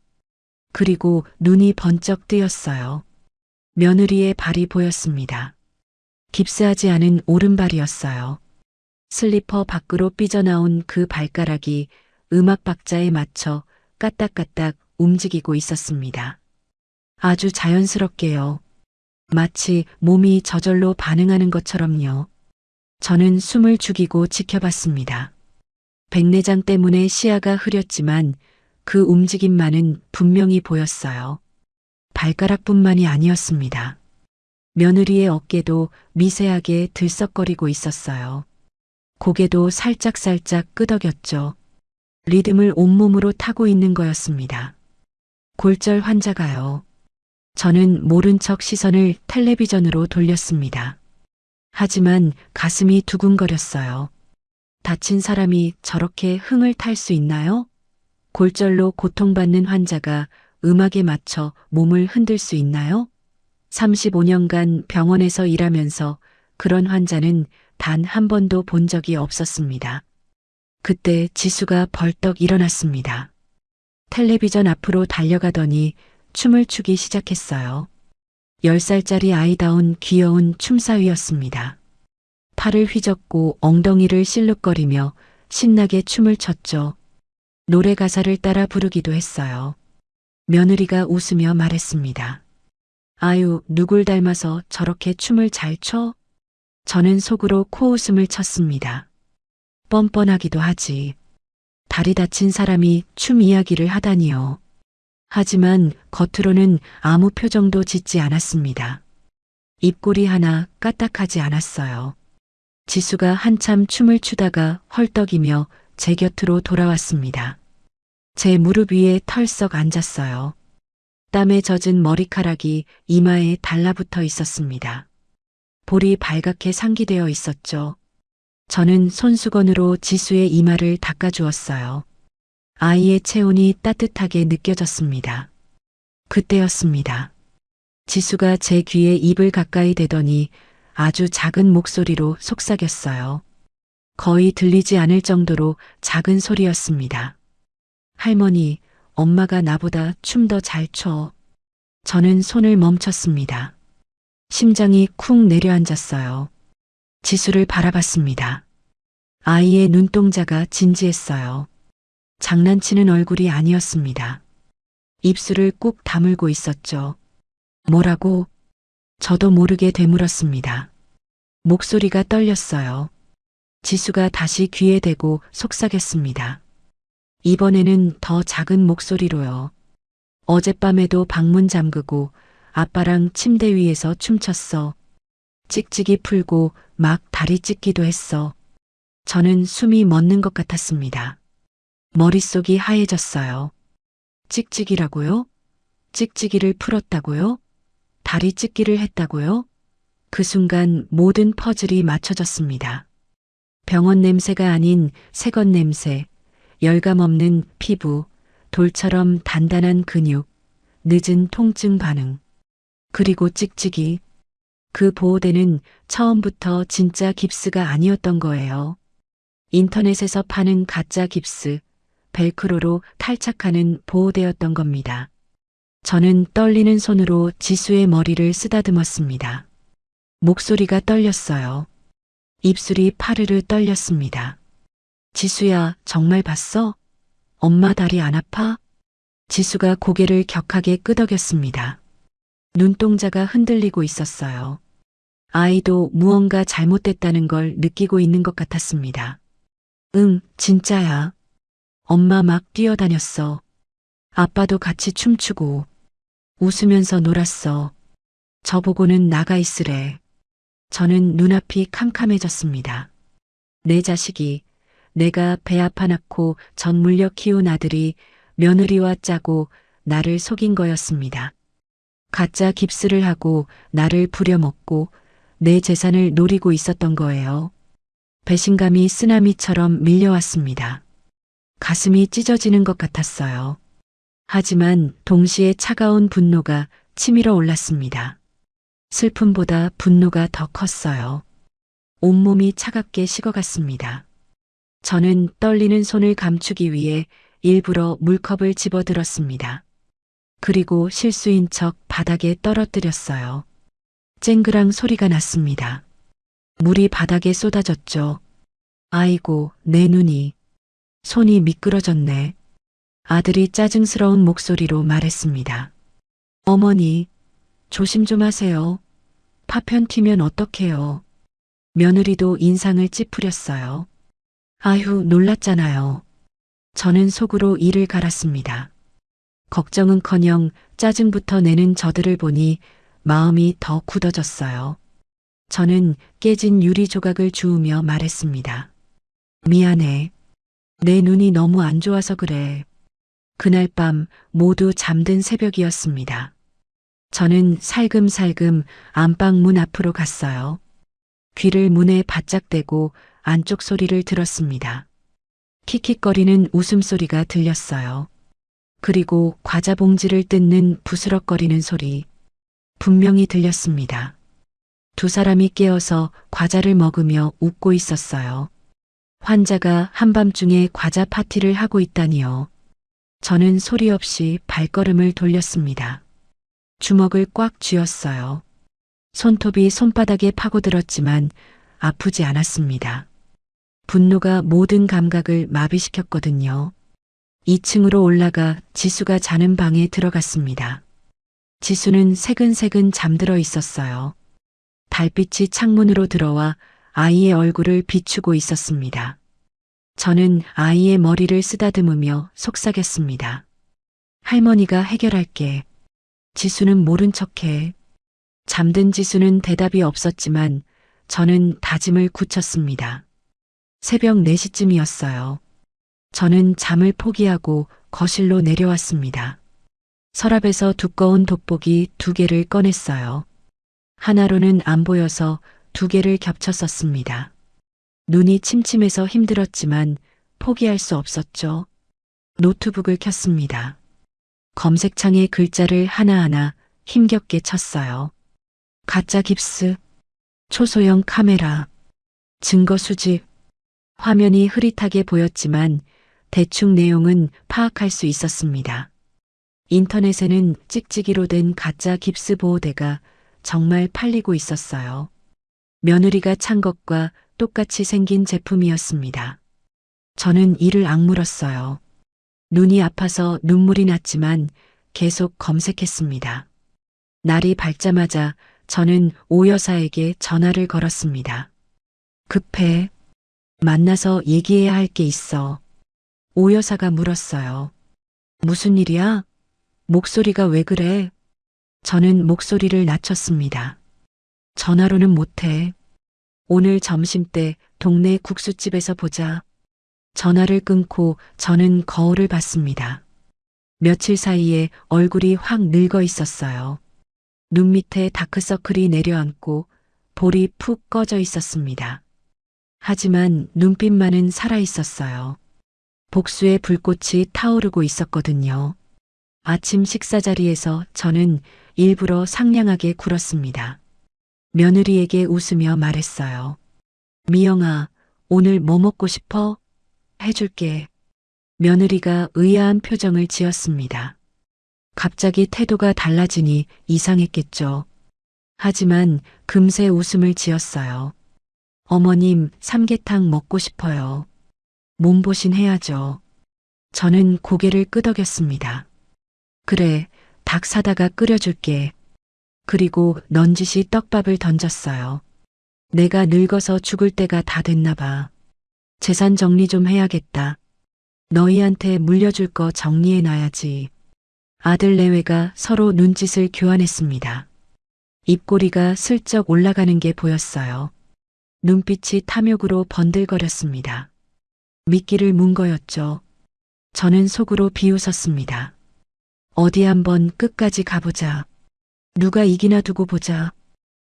그리고 눈이 번쩍 뜨였어요. 며느리의 발이 보였습니다. 깁스하지 않은 오른발이었어요. 슬리퍼 밖으로 삐져나온 그 발가락이 음악 박자에 맞춰 까딱까딱 움직이고 있었습니다. 아주 자연스럽게요. 마치 몸이 저절로 반응하는 것처럼요. 저는 숨을 죽이고 지켜봤습니다. 백내장 때문에 시야가 흐렸지만 그 움직임만은 분명히 보였어요. 발가락뿐만이 아니었습니다. 며느리의 어깨도 미세하게 들썩거리고 있었어요. 고개도 살짝살짝 끄덕였죠. 리듬을 온몸으로 타고 있는 거였습니다. 골절 환자가요. 저는 모른 척 시선을 텔레비전으로 돌렸습니다. 하지만 가슴이 두근거렸어요. 다친 사람이 저렇게 흥을 탈 수 있나요? 골절로 고통받는 환자가 음악에 맞춰 몸을 흔들 수 있나요? 35년간 병원에서 일하면서 그런 환자는 단 한 번도 본 적이 없었습니다. 그때 지수가 벌떡 일어났습니다. 텔레비전 앞으로 달려가더니 춤을 추기 시작했어요. 10살짜리 아이다운 귀여운 춤사위였습니다. 팔을 휘젓고 엉덩이를 실룩거리며 신나게 춤을 췄죠. 노래 가사를 따라 부르기도 했어요. 며느리가 웃으며 말했습니다. 아유, 누굴 닮아서 저렇게 춤을 잘 춰? 저는 속으로 코웃음을 쳤습니다. 뻔뻔하기도 하지. 다리 다친 사람이 춤 이야기를 하다니요. 하지만 겉으로는 아무 표정도 짓지 않았습니다. 입꼬리 하나 까딱하지 않았어요. 지수가 한참 춤을 추다가 헐떡이며 제 곁으로 돌아왔습니다. 제 무릎 위에 털썩 앉았어요. 땀에 젖은 머리카락이 이마에 달라붙어 있었습니다. 볼이 발갛게 상기되어 있었죠. 저는 손수건으로 지수의 이마를 닦아주었어요. 아이의 체온이 따뜻하게 느껴졌습니다. 그때였습니다. 지수가 제 귀에 입을 가까이 대더니 아주 작은 목소리로 속삭였어요. 거의 들리지 않을 정도로 작은 소리였습니다. 할머니, 엄마가 나보다 춤 더 잘 춰. 저는 손을 멈췄습니다. 심장이 쿵 내려앉았어요. 지수를 바라봤습니다. 아이의 눈동자가 진지했어요. 장난치는 얼굴이 아니었습니다. 입술을 꾹 다물고 있었죠. 뭐라고? 저도 모르게 되물었습니다. 목소리가 떨렸어요. 지수가 다시 귀에 대고 속삭였습니다. 이번에는 더 작은 목소리로요. 어젯밤에도 방문 잠그고 아빠랑 침대 위에서 춤췄어. 찍찍이 풀고 막 다리 찢기도 했어. 저는 숨이 멎는 것 같았습니다. 머릿속이 하얘졌어요. 찍찍이라고요? 찍찍이를 풀었다고요? 다리 찢기를 했다고요? 그 순간 모든 퍼즐이 맞춰졌습니다. 병원 냄새가 아닌 새것 냄새, 열감 없는 피부, 돌처럼 단단한 근육, 늦은 통증 반응. 그리고 찍찍이. 그 보호대는 처음부터 진짜 깁스가 아니었던 거예요. 인터넷에서 파는 가짜 깁스, 벨크로로 탈착하는 보호대였던 겁니다. 저는 떨리는 손으로 지수의 머리를 쓰다듬었습니다. 목소리가 떨렸어요. 입술이 파르르 떨렸습니다. 지수야, 정말 봤어? 엄마 다리 안 아파? 지수가 고개를 격하게 끄덕였습니다. 눈동자가 흔들리고 있었어요. 아이도 무언가 잘못됐다는 걸 느끼고 있는 것 같았습니다. 응, 진짜야. 엄마 막 뛰어다녔어. 아빠도 같이 춤추고 웃으면서 놀았어. 저보고는 나가 있으래. 저는 눈앞이 캄캄해졌습니다. 내 자식이, 내가 배 아파 낳고 전 물려 키운 아들이 며느리와 짜고 나를 속인 거였습니다. 가짜 깁스를 하고 나를 부려먹고 내 재산을 노리고 있었던 거예요. 배신감이 쓰나미처럼 밀려왔습니다. 가슴이 찢어지는 것 같았어요. 하지만 동시에 차가운 분노가 치밀어 올랐습니다. 슬픔보다 분노가 더 컸어요. 온몸이 차갑게 식어갔습니다. 저는 떨리는 손을 감추기 위해 일부러 물컵을 집어들었습니다. 그리고 실수인 척 바닥에 떨어뜨렸어요. 쨍그랑 소리가 났습니다. 물이 바닥에 쏟아졌죠. 아이고, 내 눈이. 손이 미끄러졌네. 아들이 짜증스러운 목소리로 말했습니다. 어머니, 조심 좀 하세요. 파편 튀면 어떡해요. 며느리도 인상을 찌푸렸어요. 아휴, 놀랐잖아요. 저는 속으로 이를 갈았습니다. 걱정은커녕 짜증부터 내는 저들을 보니 마음이 더 굳어졌어요. 저는 깨진 유리 조각을 주우며 말했습니다. 미안해. 내 눈이 너무 안 좋아서 그래. 그날 밤 모두 잠든 새벽이었습니다. 저는 살금살금 안방 문 앞으로 갔어요. 귀를 문에 바짝 대고 안쪽 소리를 들었습니다. 킥킥거리는 웃음소리가 들렸어요. 그리고 과자 봉지를 뜯는 부스럭거리는 소리. 분명히 들렸습니다. 두 사람이 깨어서 과자를 먹으며 웃고 있었어요. 환자가 한밤중에 과자 파티를 하고 있다니요. 저는 소리 없이 발걸음을 돌렸습니다. 주먹을 꽉 쥐었어요. 손톱이 손바닥에 파고들었지만 아프지 않았습니다. 분노가 모든 감각을 마비시켰거든요. 2층으로 올라가 지수가 자는 방에 들어갔습니다. 지수는 새근새근 잠들어 있었어요. 달빛이 창문으로 들어와 아이의 얼굴을 비추고 있었습니다. 저는 아이의 머리를 쓰다듬으며 속삭였습니다. 할머니가 해결할게. 지수는 모른 척해. 잠든 지수는 대답이 없었지만 저는 다짐을 굳혔습니다. 새벽 4시쯤이었어요. 저는 잠을 포기하고 거실로 내려왔습니다. 서랍에서 두꺼운 돋보기 2개를 꺼냈어요. 하나로는 안 보여서 2개를 겹쳐 썼습니다. 눈이 침침해서 힘들었지만 포기할 수 없었죠. 노트북을 켰습니다. 검색창에 글자를 하나하나 힘겹게 쳤어요. 가짜 깁스, 초소형 카메라, 증거 수집. 화면이 흐릿하게 보였지만 대충 내용은 파악할 수 있었습니다. 인터넷에는 찍찍이로 된 가짜 깁스 보호대가 정말 팔리고 있었어요. 며느리가 찬 것과 똑같이 생긴 제품이었습니다. 저는 이를 악물었어요. 눈이 아파서 눈물이 났지만 계속 검색했습니다. 날이 밝자마자 저는 오 여사에게 전화를 걸었습니다. 급해. 만나서 얘기해야 할 게 있어. 오 여사가 물었어요. 무슨 일이야? 목소리가 왜 그래? 저는 목소리를 낮췄습니다. 전화로는 못해. 오늘 점심때 동네 국수집에서 보자. 전화를 끊고 저는 거울을 봤습니다. 며칠 사이에 얼굴이 확 늙어 있었어요. 눈 밑에 다크서클이 내려앉고 볼이 푹 꺼져 있었습니다. 하지만 눈빛만은 살아 있었어요. 복수의 불꽃이 타오르고 있었거든요. 아침 식사 자리에서 저는 일부러 상냥하게 굴었습니다. 며느리에게 웃으며 말했어요. 미영아, 오늘 뭐 먹고 싶어? 해줄게. 며느리가 의아한 표정을 지었습니다. 갑자기 태도가 달라지니 이상했겠죠. 하지만 금세 웃음을 지었어요. 어머님, 삼계탕 먹고 싶어요. 몸보신 해야죠. 저는 고개를 끄덕였습니다. 그래, 닭 사다가 끓여줄게. 그리고 넌지시 떡밥을 던졌어요. 내가 늙어서 죽을 때가 다 됐나 봐. 재산 정리 좀 해야겠다. 너희한테 물려줄 거 정리해놔야지. 아들 내외가 서로 눈짓을 교환했습니다. 입꼬리가 슬쩍 올라가는 게 보였어요. 눈빛이 탐욕으로 번들거렸습니다. 미끼를 문 거였죠. 저는 속으로 비웃었습니다. 어디 한번 끝까지 가보자. 누가 이기나 두고 보자.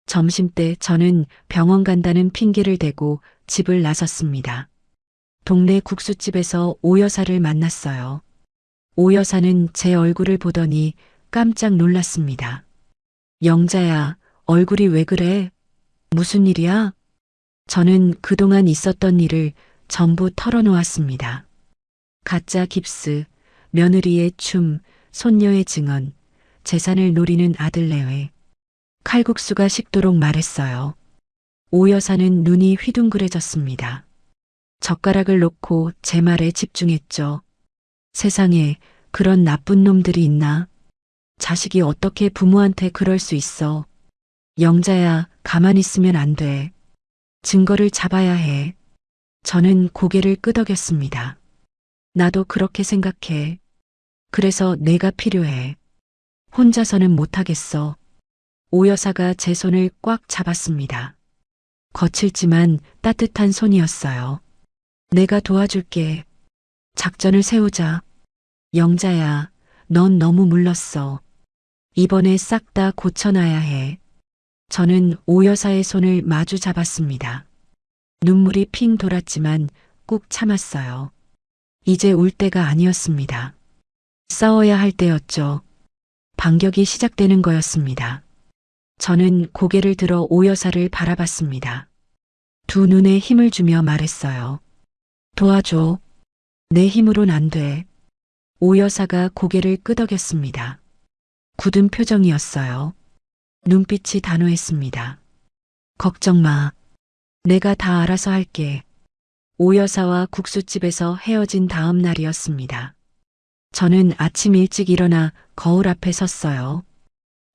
점심때 저는 병원 간다는 핑계를 대고 집을 나섰습니다. 동네 국수집에서 오 여사를 만났어요. 오 여사는 제 얼굴을 보더니 깜짝 놀랐습니다. 영자야, 얼굴이 왜 그래? 무슨 일이야? 저는 그동안 있었던 일을 전부 털어놓았습니다. 가짜 깁스, 며느리의 춤, 손녀의 증언, 재산을 노리는 아들 내외. 칼국수가 식도록 말했어요. 오 여사는 눈이 휘둥그레졌습니다. 젓가락을 놓고 제 말에 집중했죠. 세상에 그런 나쁜 놈들이 있나? 자식이 어떻게 부모한테 그럴 수 있어? 영자야, 가만히 있으면 안 돼. 증거를 잡아야 해. 저는 고개를 끄덕였습니다. 나도 그렇게 생각해. 그래서 내가 필요해. 혼자서는 못하겠어. 오 여사가 제 손을 꽉 잡았습니다. 거칠지만 따뜻한 손이었어요. 내가 도와줄게. 작전을 세우자. 영자야, 넌 너무 물렀어. 이번에 싹 다 고쳐놔야 해. 저는 오 여사의 손을 마주 잡았습니다. 눈물이 핑 돌았지만 꾹 참았어요. 이제 울 때가 아니었습니다. 싸워야 할 때였죠. 반격이 시작되는 거였습니다. 저는 고개를 들어 오 여사를 바라봤습니다. 두 눈에 힘을 주며 말했어요. 도와줘. 내 힘으론 안 돼. 오 여사가 고개를 끄덕였습니다. 굳은 표정이었어요. 눈빛이 단호했습니다. 걱정 마. 내가 다 알아서 할게. 오 여사와 국수집에서 헤어진 다음 날이었습니다. 저는 아침 일찍 일어나 거울 앞에 섰어요.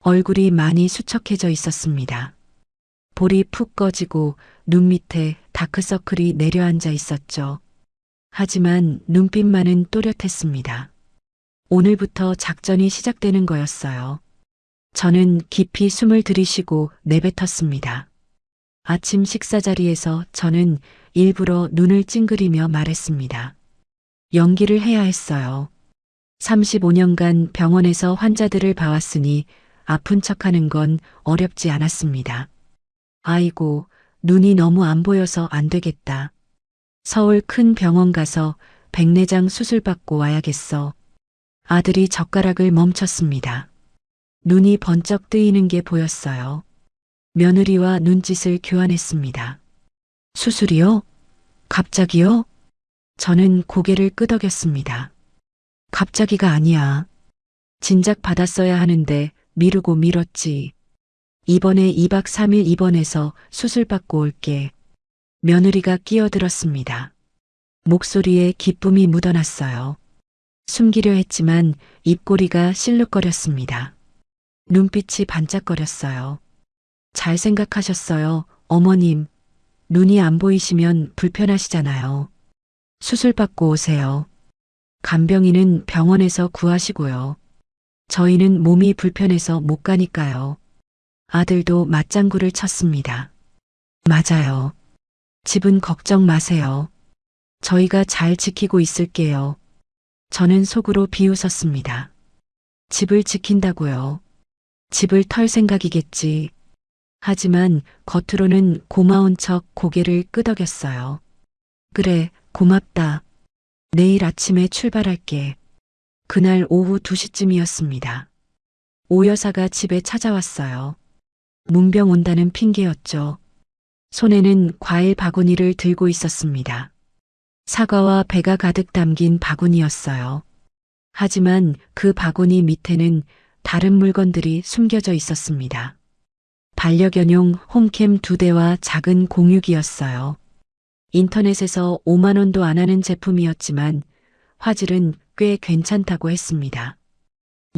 얼굴이 많이 수척해져 있었습니다. 볼이 푹 꺼지고 눈 밑에 다크서클이 내려앉아 있었죠. 하지만 눈빛만은 또렷했습니다. 오늘부터 작전이 시작되는 거였어요. 저는 깊이 숨을 들이쉬고 내뱉었습니다. 아침 식사 자리에서 저는 일부러 눈을 찡그리며 말했습니다. 연기를 해야 했어요. 35년간 병원에서 환자들을 봐왔으니 아픈 척하는 건 어렵지 않았습니다. 아이고, 눈이 너무 안 보여서 안 되겠다. 서울 큰 병원 가서 백내장 수술 받고 와야겠어. 아들이 젓가락을 멈췄습니다. 눈이 번쩍 뜨이는 게 보였어요. 며느리와 눈짓을 교환했습니다. 수술이요? 갑자기요? 저는 고개를 끄덕였습니다. 갑자기가 아니야. 진작 받았어야 하는데 미루고 미뤘지. 이번에 2박 3일 입원해서 수술 받고 올게. 며느리가 끼어들었습니다. 목소리에 기쁨이 묻어났어요. 숨기려 했지만 입꼬리가 실룩거렸습니다. 눈빛이 반짝거렸어요. 잘 생각하셨어요, 어머님. 눈이 안 보이시면 불편하시잖아요. 수술 받고 오세요. 간병인은 병원에서 구하시고요. 저희는 몸이 불편해서 못 가니까요. 아들도 맞장구를 쳤습니다. 맞아요. 집은 걱정 마세요. 저희가 잘 지키고 있을게요. 저는 속으로 비웃었습니다. 집을 지킨다고요. 집을 털 생각이겠지. 하지만 겉으로는 고마운 척 고개를 끄덕였어요. 그래, 고맙다. 내일 아침에 출발할게. 그날 오후 2시쯤이었습니다. 오 여사가 집에 찾아왔어요. 문병 온다는 핑계였죠. 손에는 과일 바구니를 들고 있었습니다. 사과와 배가 가득 담긴 바구니였어요. 하지만 그 바구니 밑에는 다른 물건들이 숨겨져 있었습니다. 반려견용 홈캠 2대와 작은 공유기였어요. 인터넷에서 5만 원도 안 하는 제품이었지만 화질은 꽤 괜찮다고 했습니다.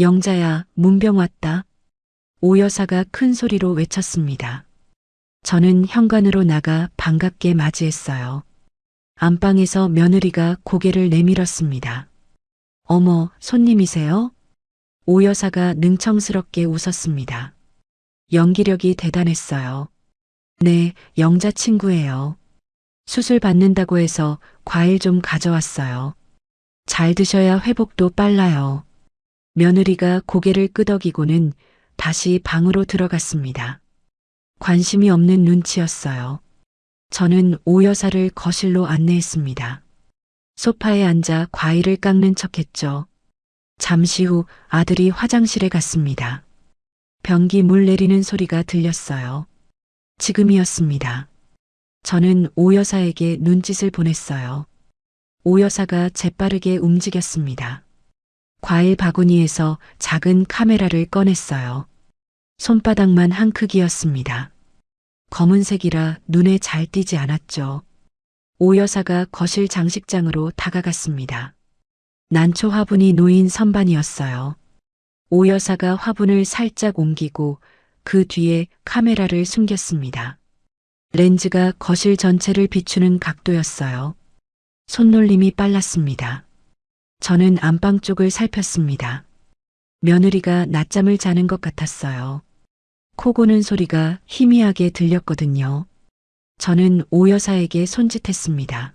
영자야, 문병 왔다. 오 여사가 큰 소리로 외쳤습니다. 저는 현관으로 나가 반갑게 맞이했어요. 안방에서 며느리가 고개를 내밀었습니다. 어머, 손님이세요? 오 여사가 능청스럽게 웃었습니다. 연기력이 대단했어요. 네, 영자 친구예요. 수술 받는다고 해서 과일 좀 가져왔어요. 잘 드셔야 회복도 빨라요. 며느리가 고개를 끄덕이고는 다시 방으로 들어갔습니다. 관심이 없는 눈치였어요. 저는 오 여사를 거실로 안내했습니다. 소파에 앉아 과일을 깎는 척했죠. 잠시 후 아들이 화장실에 갔습니다. 변기 물 내리는 소리가 들렸어요. 지금이었습니다. 저는 오 여사에게 눈짓을 보냈어요. 오 여사가 재빠르게 움직였습니다. 과일 바구니에서 작은 카메라를 꺼냈어요. 손바닥만 한 크기였습니다. 검은색이라 눈에 잘 띄지 않았죠. 오 여사가 거실 장식장으로 다가갔습니다. 난초 화분이 놓인 선반이었어요. 오 여사가 화분을 살짝 옮기고 그 뒤에 카메라를 숨겼습니다. 렌즈가 거실 전체를 비추는 각도였어요. 손놀림이 빨랐습니다. 저는 안방 쪽을 살폈습니다. 며느리가 낮잠을 자는 것 같았어요. 코 고는 소리가 희미하게 들렸거든요. 저는 오 여사에게 손짓했습니다.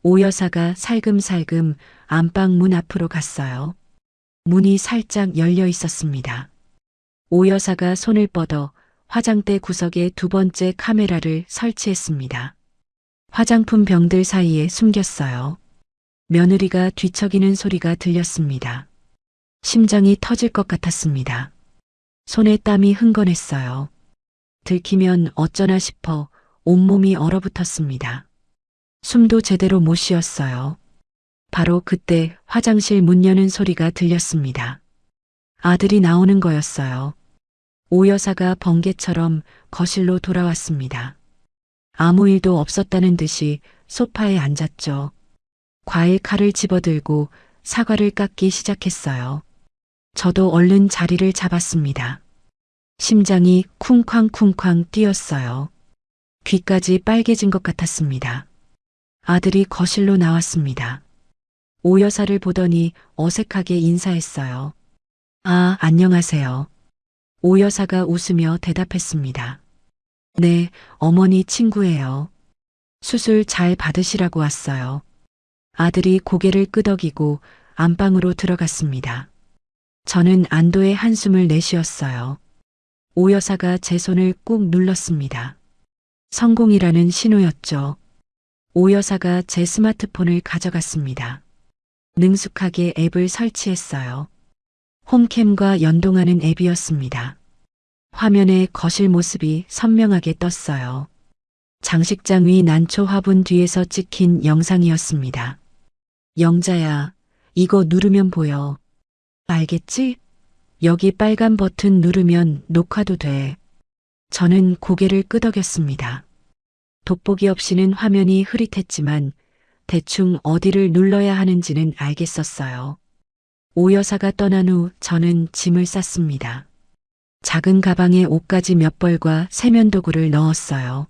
오 여사가 살금살금 안방 문 앞으로 갔어요. 문이 살짝 열려 있었습니다. 오 여사가 손을 뻗어 화장대 구석에 2번째 카메라를 설치했습니다. 화장품 병들 사이에 숨겼어요. 며느리가 뒤척이는 소리가 들렸습니다. 심장이 터질 것 같았습니다. 손에 땀이 흥건했어요. 들키면 어쩌나 싶어 온몸이 얼어붙었습니다. 숨도 제대로 못 쉬었어요. 바로 그때 화장실 문 여는 소리가 들렸습니다. 아들이 나오는 거였어요. 오 여사가 번개처럼 거실로 돌아왔습니다. 아무 일도 없었다는 듯이 소파에 앉았죠. 과일 칼을 집어들고 사과를 깎기 시작했어요. 저도 얼른 자리를 잡았습니다. 심장이 쿵쾅쿵쾅 뛰었어요. 귀까지 빨개진 것 같았습니다. 아들이 거실로 나왔습니다. 오 여사를 보더니 어색하게 인사했어요. 아, 안녕하세요. 오 여사가 웃으며 대답했습니다. 네, 어머니 친구예요. 수술 잘 받으시라고 왔어요. 아들이 고개를 끄덕이고 안방으로 들어갔습니다. 저는 안도의 한숨을 내쉬었어요. 오 여사가 제 손을 꾹 눌렀습니다. 성공이라는 신호였죠. 오 여사가 제 스마트폰을 가져갔습니다. 능숙하게 앱을 설치했어요. 홈캠과 연동하는 앱이었습니다. 화면에 거실 모습이 선명하게 떴어요. 장식장 위 난초 화분 뒤에서 찍힌 영상이었습니다. 영자야, 이거 누르면 보여. 알겠지? 여기 빨간 버튼 누르면 녹화도 돼. 저는 고개를 끄덕였습니다. 돋보기 없이는 화면이 흐릿했지만 대충 어디를 눌러야 하는지는 알겠었어요. 오 여사가 떠난 후 저는 짐을 쌌습니다. 작은 가방에 옷가지 몇 벌과 세면도구를 넣었어요.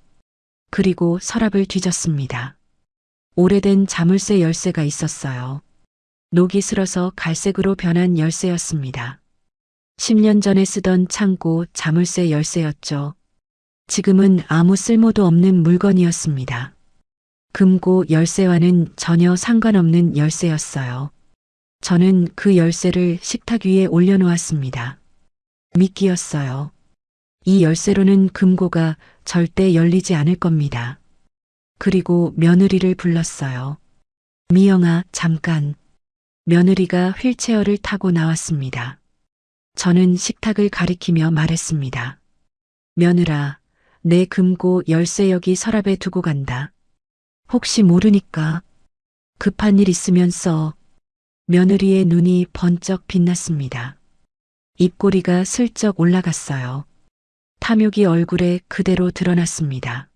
그리고 서랍을 뒤졌습니다. 오래된 자물쇠 열쇠가 있었어요. 녹이 슬어서 갈색으로 변한 열쇠였습니다. 10년 전에 쓰던 창고 자물쇠 열쇠였죠. 지금은 아무 쓸모도 없는 물건이었습니다. 금고 열쇠와는 전혀 상관없는 열쇠였어요. 저는 그 열쇠를 식탁 위에 올려놓았습니다. 미끼였어요. 이 열쇠로는 금고가 절대 열리지 않을 겁니다. 그리고 며느리를 불렀어요. 미영아, 잠깐. 며느리가 휠체어를 타고 나왔습니다. 저는 식탁을 가리키며 말했습니다. 며느라, 내 금고 열쇠 여기 서랍에 두고 간다. 혹시 모르니까 급한 일 있으면 써. 며느리의 눈이 번쩍 빛났습니다. 입꼬리가 슬쩍 올라갔어요. 탐욕이 얼굴에 그대로 드러났습니다.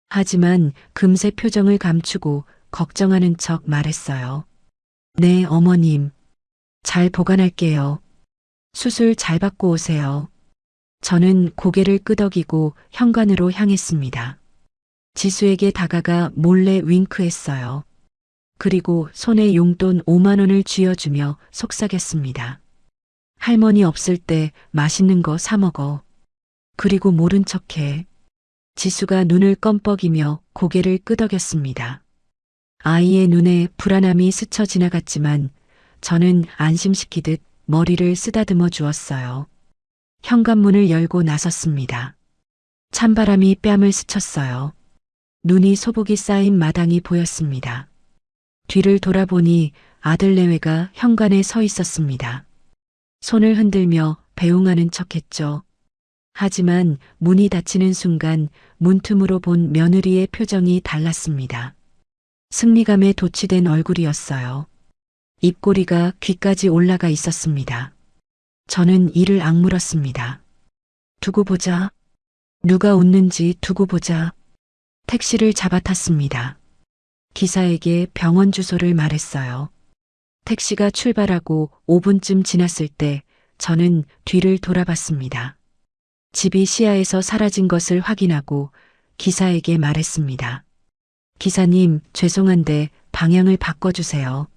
하지만 금세 표정을 감추고 걱정하는 척 말했어요. 네, 어머님. 잘 보관할게요. 수술 잘 받고 오세요. 저는 고개를 끄덕이고 현관으로 향했습니다. 지수에게 다가가 몰래 윙크했어요. 그리고 손에 용돈 5만 원을 쥐어주며 속삭였습니다. 할머니 없을 때 맛있는 거 사 먹어. 그리고 모른 척해. 지수가 눈을 껌뻑이며 고개를 끄덕였습니다. 아이의 눈에 불안함이 스쳐 지나갔지만 저는 안심시키듯 머리를 쓰다듬어 주었어요. 현관문을 열고 나섰습니다. 찬바람이 뺨을 스쳤어요. 눈이 소복이 쌓인 마당이 보였습니다. 뒤를 돌아보니 아들 내외가 현관에 서 있었습니다. 손을 흔들며 배웅하는 척했죠. 하지만 문이 닫히는 순간 문틈으로 본 며느리의 표정이 달랐습니다. 승리감에 도취된 얼굴이었어요. 입꼬리가 귀까지 올라가 있었습니다. 저는 이를 악물었습니다. 두고 보자. 누가 웃는지 두고 보자. 택시를 잡아 탔습니다. 기사에게 병원 주소를 말했어요. 택시가 출발하고 5분쯤 지났을 때 저는 뒤를 돌아봤습니다. 집이 시야에서 사라진 것을 확인하고 기사에게 말했습니다. 기사님, 죄송한데 방향을 바꿔주세요.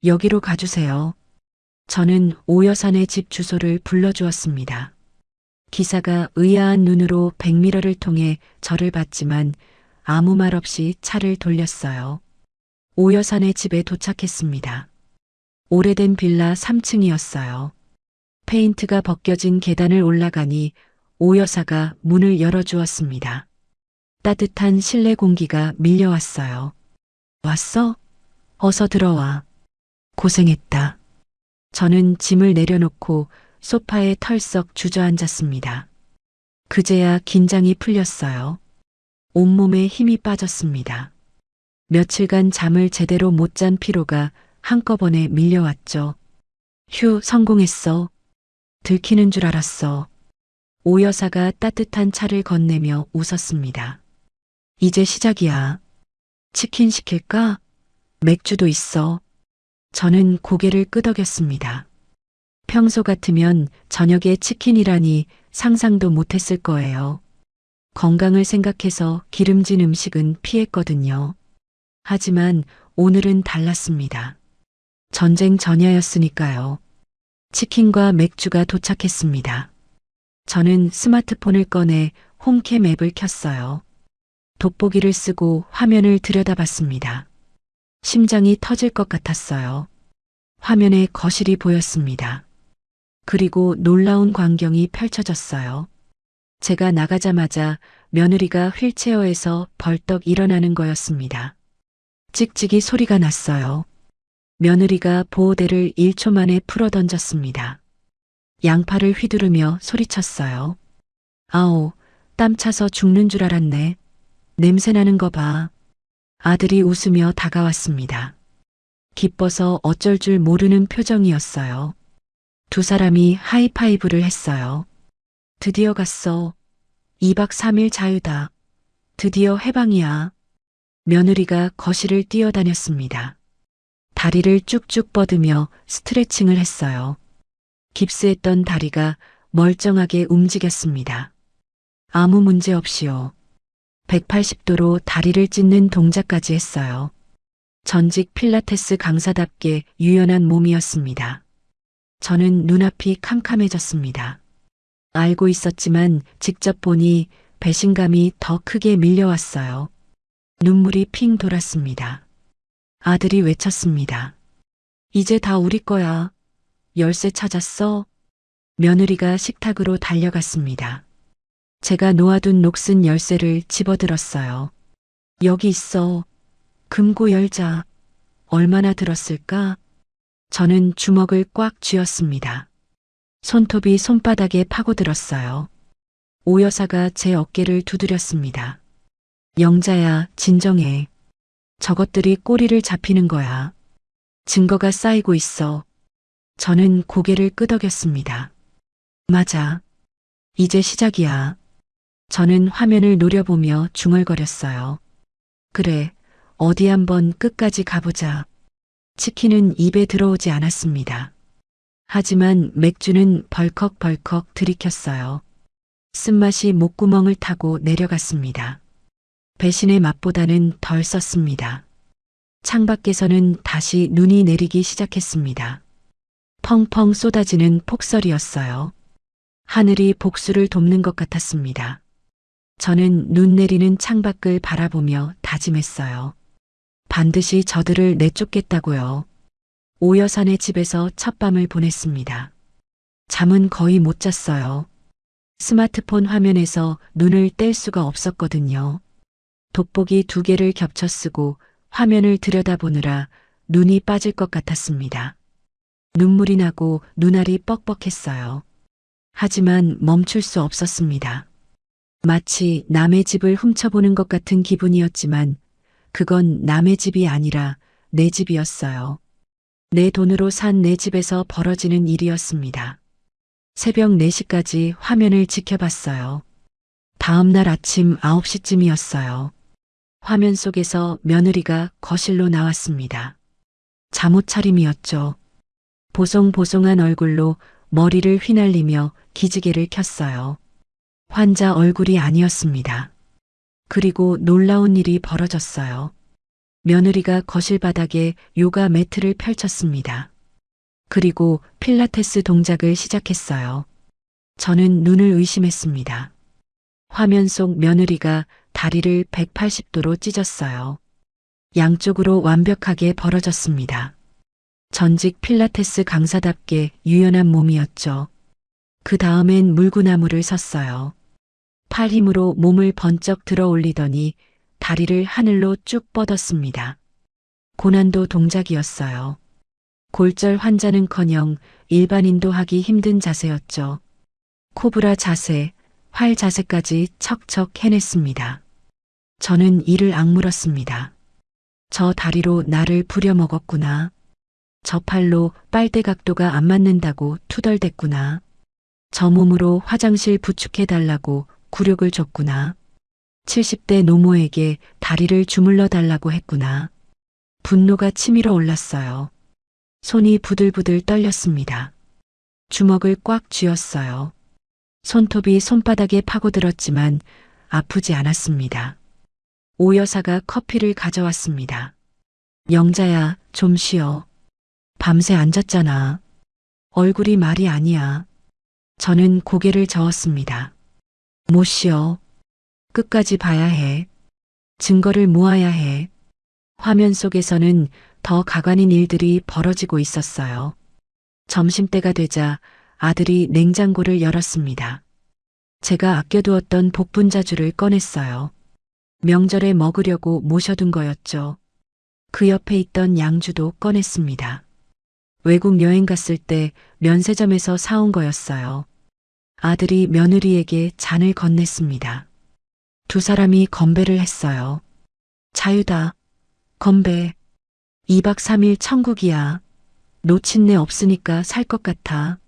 여기로 가주세요. 저는 오여산의 집 주소를 불러주었습니다. 기사가 의아한 눈으로 백미러를 통해 저를 봤지만 아무 말 없이 차를 돌렸어요. 오여산의 집에 도착했습니다. 오래된 빌라 3층이었어요. 페인트가 벗겨진 계단을 올라가니 오여사가 문을 열어주었습니다. 따뜻한 실내 공기가 밀려왔어요. 왔어? 어서 들어와. 고생했다. 저는 짐을 내려놓고 소파에 털썩 주저앉았습니다. 그제야 긴장이 풀렸어요. 온몸에 힘이 빠졌습니다. 며칠간 잠을 제대로 못 잔 피로가 한꺼번에 밀려왔죠. 휴, 성공했어. 들키는 줄 알았어. 오 여사가 따뜻한 차를 건네며 웃었습니다. 이제 시작이야. 치킨 시킬까? 맥주도 있어. 저는 고개를 끄덕였습니다. 평소 같으면 저녁에 치킨이라니 상상도 못했을 거예요. 건강을 생각해서 기름진 음식은 피했거든요. 하지만 오늘은 달랐습니다. 전쟁 전야였으니까요. 치킨과 맥주가 도착했습니다. 저는 스마트폰을 꺼내 홈캠 앱을 켰어요. 돋보기를 쓰고 화면을 들여다봤습니다. 심장이 터질 것 같았어요. 화면에 거실이 보였습니다. 그리고 놀라운 광경이 펼쳐졌어요. 제가 나가자마자 며느리가 휠체어에서 벌떡 일어나는 거였습니다. 찍찍이 소리가 났어요. 며느리가 보호대를 1초 만에 풀어 던졌습니다. 양팔을 휘두르며 소리쳤어요. 아오, 땀 차서 죽는 줄 알았네. 냄새 나는 거 봐. 아들이 웃으며 다가왔습니다. 기뻐서 어쩔 줄 모르는 표정이었어요. 두 사람이 하이파이브를 했어요. 드디어 갔어. 2박 3일 자유다. 드디어 해방이야. 며느리가 거실을 뛰어다녔습니다. 다리를 쭉쭉 뻗으며 스트레칭을 했어요. 깁스했던 다리가 멀쩡하게 움직였습니다. 아무 문제 없이요. 180도로 다리를 찢는 동작까지 했어요. 전직 필라테스 강사답게 유연한 몸이었습니다. 저는 눈앞이 캄캄해졌습니다. 알고 있었지만 직접 보니 배신감이 더 크게 밀려왔어요. 눈물이 핑 돌았습니다. 아들이 외쳤습니다. 이제 다 우리 거야. 열쇠 찾았어? 며느리가 식탁으로 달려갔습니다. 제가 놓아둔 녹슨 열쇠를 집어들었어요. 여기 있어. 금고 열자. 얼마나 들었을까? 저는 주먹을 꽉 쥐었습니다. 손톱이 손바닥에 파고들었어요. 오 여사가 제 어깨를 두드렸습니다. 영자야, 진정해. 저것들이 꼬리를 잡히는 거야. 증거가 쌓이고 있어. 저는 고개를 끄덕였습니다. 맞아. 이제 시작이야. 저는 화면을 노려보며 중얼거렸어요. 그래, 어디 한번 끝까지 가보자. 치킨은 입에 들어오지 않았습니다. 하지만 맥주는 벌컥벌컥 들이켰어요. 쓴맛이 목구멍을 타고 내려갔습니다. 배신의 맛보다는 덜 썼습니다. 창밖에서는 다시 눈이 내리기 시작했습니다. 펑펑 쏟아지는 폭설이었어요. 하늘이 복수를 돕는 것 같았습니다. 저는 눈 내리는 창밖을 바라보며 다짐했어요. 반드시 저들을 내쫓겠다고요. 오 여사네 집에서 첫 밤을 보냈습니다. 잠은 거의 못 잤어요. 스마트폰 화면에서 눈을 뗄 수가 없었거든요. 돋보기 2개를 겹쳐 쓰고 화면을 들여다보느라 눈이 빠질 것 같았습니다. 눈물이 나고 눈알이 뻑뻑했어요. 하지만 멈출 수 없었습니다. 마치 남의 집을 훔쳐보는 것 같은 기분이었지만 그건 남의 집이 아니라 내 집이었어요. 내 돈으로 산 내 집에서 벌어지는 일이었습니다. 새벽 4시까지 화면을 지켜봤어요. 다음 날 아침 9시쯤이었어요. 화면 속에서 며느리가 거실로 나왔습니다. 잠옷 차림이었죠. 보송보송한 얼굴로 머리를 휘날리며 기지개를 켰어요. 환자 얼굴이 아니었습니다. 그리고 놀라운 일이 벌어졌어요. 며느리가 거실 바닥에 요가 매트를 펼쳤습니다. 그리고 필라테스 동작을 시작했어요. 저는 눈을 의심했습니다. 화면 속 며느리가 다리를 180도로 찢었어요. 양쪽으로 완벽하게 벌어졌습니다. 전직 필라테스 강사답게 유연한 몸이었죠. 그 다음엔 물구나무를 섰어요. 팔 힘으로 몸을 번쩍 들어 올리더니 다리를 하늘로 쭉 뻗었습니다. 고난도 동작이었어요. 골절 환자는커녕 일반인도 하기 힘든 자세였죠. 코브라 자세, 활 자세까지 척척 해냈습니다. 저는 이를 악물었습니다. 저 다리로 나를 부려먹었구나. 저 팔로 빨대 각도가 안 맞는다고 투덜댔구나. 저 몸으로 화장실 부축해달라고 굴욕을 줬구나. 70대 노모에게 다리를 주물러 달라고 했구나. 분노가 치밀어 올랐어요. 손이 부들부들 떨렸습니다. 주먹을 꽉 쥐었어요. 손톱이 손바닥에 파고들었지만 아프지 않았습니다. 오 여사가 커피를 가져왔습니다. 영자야, 좀 쉬어. 밤새 앉았잖아. 얼굴이 말이 아니야. 저는 고개를 저었습니다. 못 쉬어. 끝까지 봐야 해. 증거를 모아야 해. 화면 속에서는 더 가관인 일들이 벌어지고 있었어요. 점심때가 되자 아들이 냉장고를 열었습니다. 제가 아껴두었던 복분자주를 꺼냈어요. 명절에 먹으려고 모셔둔 거였죠. 그 옆에 있던 양주도 꺼냈습니다. 외국 여행 갔을 때 면세점에서 사온 거였어요. 아들이 며느리에게 잔을 건넸습니다. 두 사람이 건배를 했어요. 자유다. 건배. 2박 3일 천국이야. 놓친 내 없으니까 살 것 같아.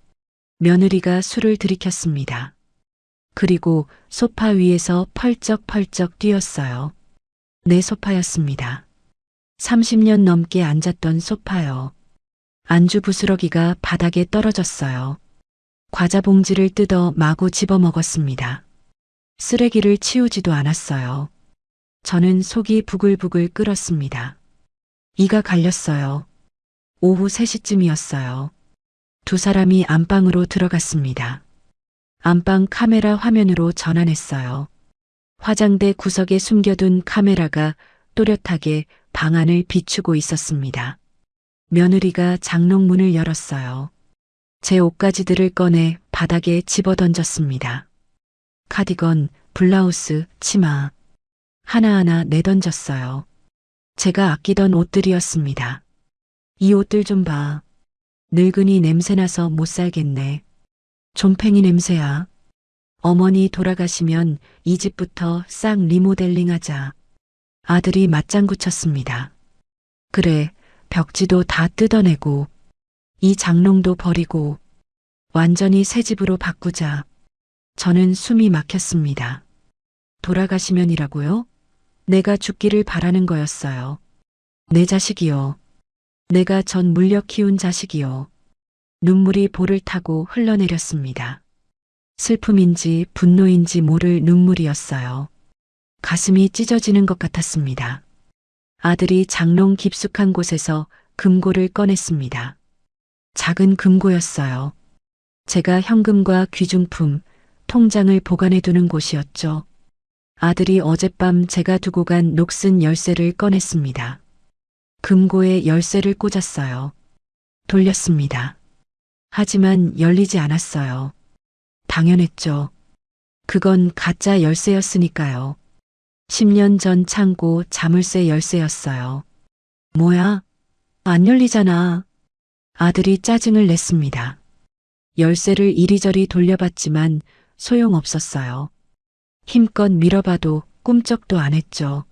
며느리가 술을 들이켰습니다. 그리고 소파 위에서 펄쩍펄쩍 뛰었어요. 내 소파였습니다. 30년 넘게 앉았던 소파요. 안주 부스러기가 바닥에 떨어졌어요. 과자 봉지를 뜯어 마구 집어먹었습니다. 쓰레기를 치우지도 않았어요. 저는 속이 부글부글 끓었습니다. 이가 갈렸어요. 오후 3시쯤이었어요. 두 사람이 안방으로 들어갔습니다. 안방 카메라 화면으로 전환했어요. 화장대 구석에 숨겨둔 카메라가 또렷하게 방 안을 비추고 있었습니다. 며느리가 장롱문을 열었어요. 제 옷가지들을 꺼내 바닥에 집어던졌습니다. 카디건, 블라우스, 치마 하나하나 내던졌어요. 제가 아끼던 옷들이었습니다. 이 옷들 좀 봐. 늙은이 냄새나서 못 살겠네. 좀팽이 냄새야. 어머니 돌아가시면 이 집부터 싹 리모델링 하자. 아들이 맞장구 쳤습니다. 그래, 벽지도 다 뜯어내고 이 장롱도 버리고 완전히 새 집으로 바꾸자. 저는 숨이 막혔습니다. 돌아가시면이라고요? 내가 죽기를 바라는 거였어요. 내 자식이요. 내가 전 물려 키운 자식이요. 눈물이 볼을 타고 흘러내렸습니다. 슬픔인지 분노인지 모를 눈물이었어요. 가슴이 찢어지는 것 같았습니다. 아들이 장롱 깊숙한 곳에서 금고를 꺼냈습니다. 작은 금고였어요. 제가 현금과 귀중품, 통장을 보관해 두는 곳이었죠. 아들이 어젯밤 제가 두고 간 녹슨 열쇠를 꺼냈습니다. 금고에 열쇠를 꽂았어요. 돌렸습니다. 하지만 열리지 않았어요. 당연했죠. 그건 가짜 열쇠였으니까요. 10년 전 창고 자물쇠 열쇠였어요. 뭐야? 안 열리잖아. 아들이 짜증을 냈습니다. 열쇠를 이리저리 돌려봤지만 소용없었어요. 힘껏 밀어봐도 꿈쩍도 안 했죠.